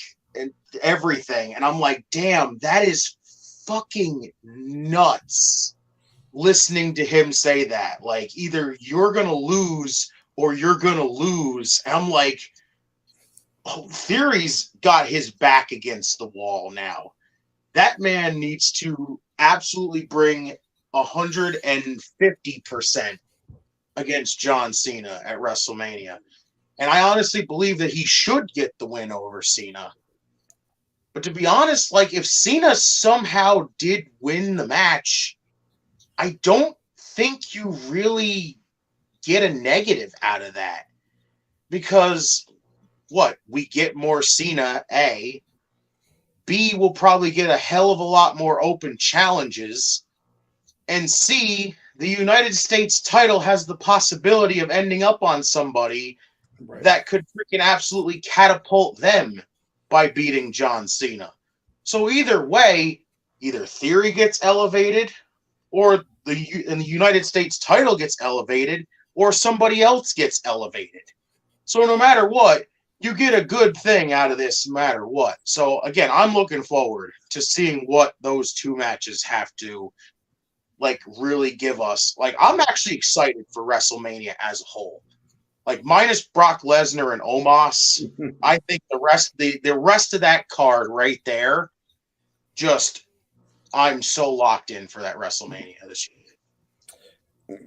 everything. And I'm like, damn, that is fucking nuts. Listening to him say that, like, either you're going to lose or you're going to lose. And I'm like, oh, Theory's got his back against the wall now. That man needs to absolutely bring 150% against John Cena at WrestleMania. And I honestly believe that he should get the win over Cena. But to be honest, like, if Cena somehow did win the match, I don't think you really get a negative out of that. Because, what? We get more Cena, A. B, we'll probably get a hell of a lot more open challenges. And C, the United States title has the possibility of ending up on somebody that could freaking absolutely catapult them by beating John Cena. So either way, either Theory gets elevated, or the United States title gets elevated, or somebody else gets elevated. So no matter what, you get a good thing out of this no matter what. So again, I'm looking forward to seeing what those two matches have to like really give us. Like, I'm actually excited for WrestleMania as a whole. Like, minus Brock Lesnar and Omos, I think the rest of that card right there, just I'm so locked in for that WrestleMania this year.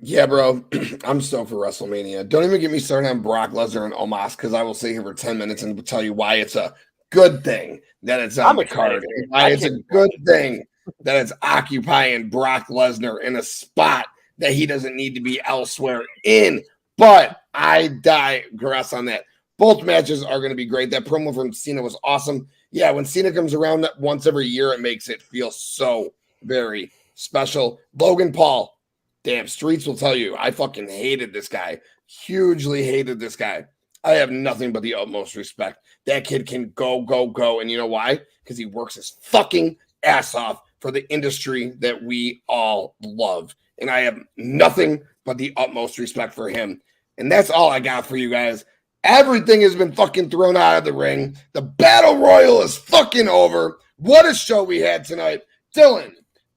Yeah, bro. I'm stoked for WrestleMania. Don't even get me started on Brock Lesnar and Omos, because I will sit here for 10 minutes and tell you why it's a good thing that it's on the card. Why it's a good thing that it's occupying Brock Lesnar in a spot that he doesn't need to be elsewhere in. But I digress on that. Both matches are going to be great. That promo from Cena was awesome. Yeah, when Cena comes around once every year, it makes it feel so very special. Logan Paul, damn, streets will tell you, I fucking hated this guy. Hugely hated this guy. I have nothing but the utmost respect. That kid can go, go, go. And you know why? Because he works his fucking ass off for the industry that we all love. And I have nothing but the utmost respect for him. And that's all I got for you guys. Everything has been fucking thrown out of the ring. The battle royal is fucking over. What a show we had tonight. Dylan,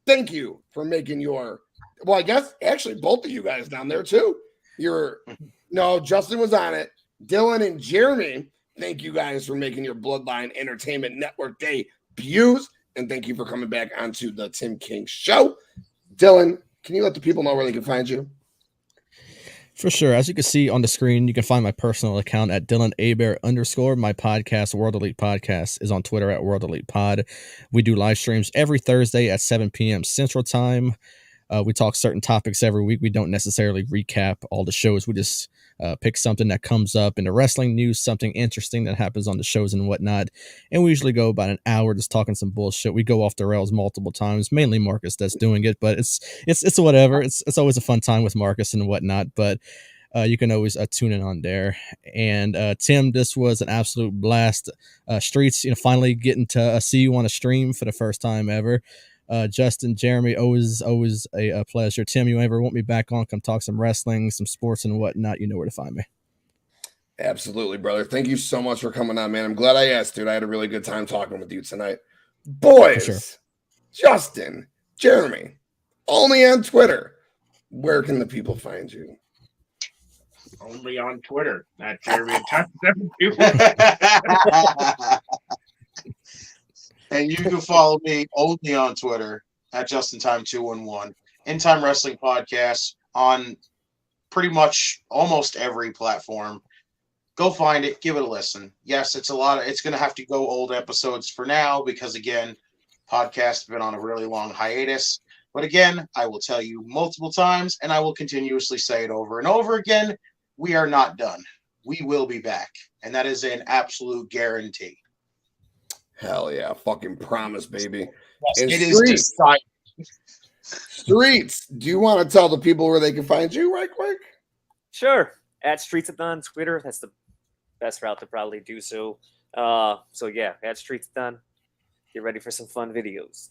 thank you for making your, well, I guess actually both of you guys down there too. No, Justin was on it. Dylan and Jeremy, thank you guys for making your Bloodline Entertainment Network debuts. And thank you for coming back onto the Tim King Show. Dylan, can you let the people know where they can find you? For sure. As you can see on the screen, you can find my personal account at DylanAbear_. My podcast, World Elite Podcast, is on Twitter at World Elite Pod. We do live streams every Thursday at 7 p.m. Central Time. We talk certain topics every week. We don't necessarily recap all the shows. We just pick something that comes up in the wrestling news, something interesting that happens on the shows and whatnot. And we usually go about an hour just talking some bullshit. We go off the rails multiple times, mainly Marcus that's doing it, but it's whatever. It's always a fun time with Marcus and whatnot, but you can always tune in on there. And Tim, this was an absolute blast. Streets, finally getting to see you on a stream for the first time ever. Justin, Jeremy, always a pleasure. Tim, you ever want me back on, come talk some wrestling, some sports and whatnot, you know where to find me. Absolutely, brother. Thank you so much for coming on, man. I'm glad I asked, dude. I had a really good time talking with you tonight. Boys, sure. Justin, Jeremy, only on Twitter. Where can the people find you? Only on Twitter. Not Jeremy and Time 72. And you can follow me only on Twitter at JustinTime211. In Time Wrestling Podcast on pretty much almost every platform. Go find it, give it a listen. Yes, it's going to have to go old episodes for now because, again, podcast has been on a really long hiatus. But again, I will tell you multiple times, and I will continuously say it over and over again, we are not done. We will be back. And that is an absolute guarantee. Hell yeah. Fucking promise, baby. Yes, and it is decided. Streets, do you want to tell the people where they can find you right quick? Sure. At Streetsathon Twitter. That's the best route to probably do so. So yeah, at Streetsathon. Get ready for some fun videos.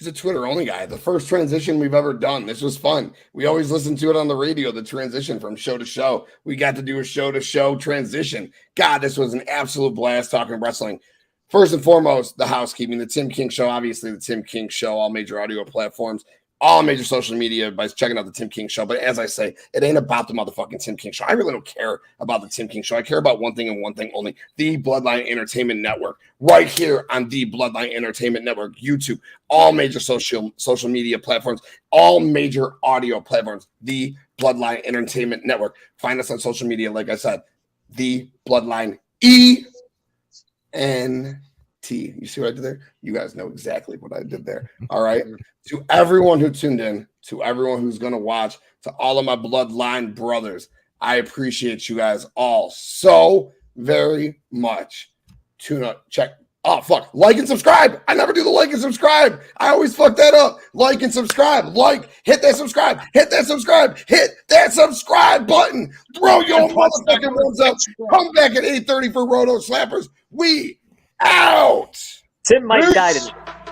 He's a Twitter only guy. The first transition we've ever done. This was fun. We always listen to it on the radio, the transition from show to show. We got to do a show to show transition. God, this was an absolute blast talking wrestling. First and foremost, the housekeeping, the Tim King Show, obviously the Tim King Show, all major audio platforms, all major social media by checking out the Tim King Show. But as I say, it ain't about the motherfucking Tim King Show. I really don't care about the Tim King Show. I care about one thing and one thing only, the Bloodline Entertainment Network, right here on the Bloodline Entertainment Network, YouTube, all major social media platforms, all major audio platforms, the Bloodline Entertainment Network. Find us on social media, like I said, the Bloodline ENT. You see what I did there? You guys know exactly what I did there. All right. To everyone who tuned in, to everyone who's going to watch, to all of my Bloodline brothers, I appreciate you guys all so very much. Tune up, check. Oh, fuck. Like and subscribe. I never do the like and subscribe. I always fuck that up. Like and subscribe. Hit that subscribe. Hit that subscribe. Hit that subscribe button. Throw your motherfucking ones up. Come back at 8:30 for Roto Slappers. We out. Tim might die tonight.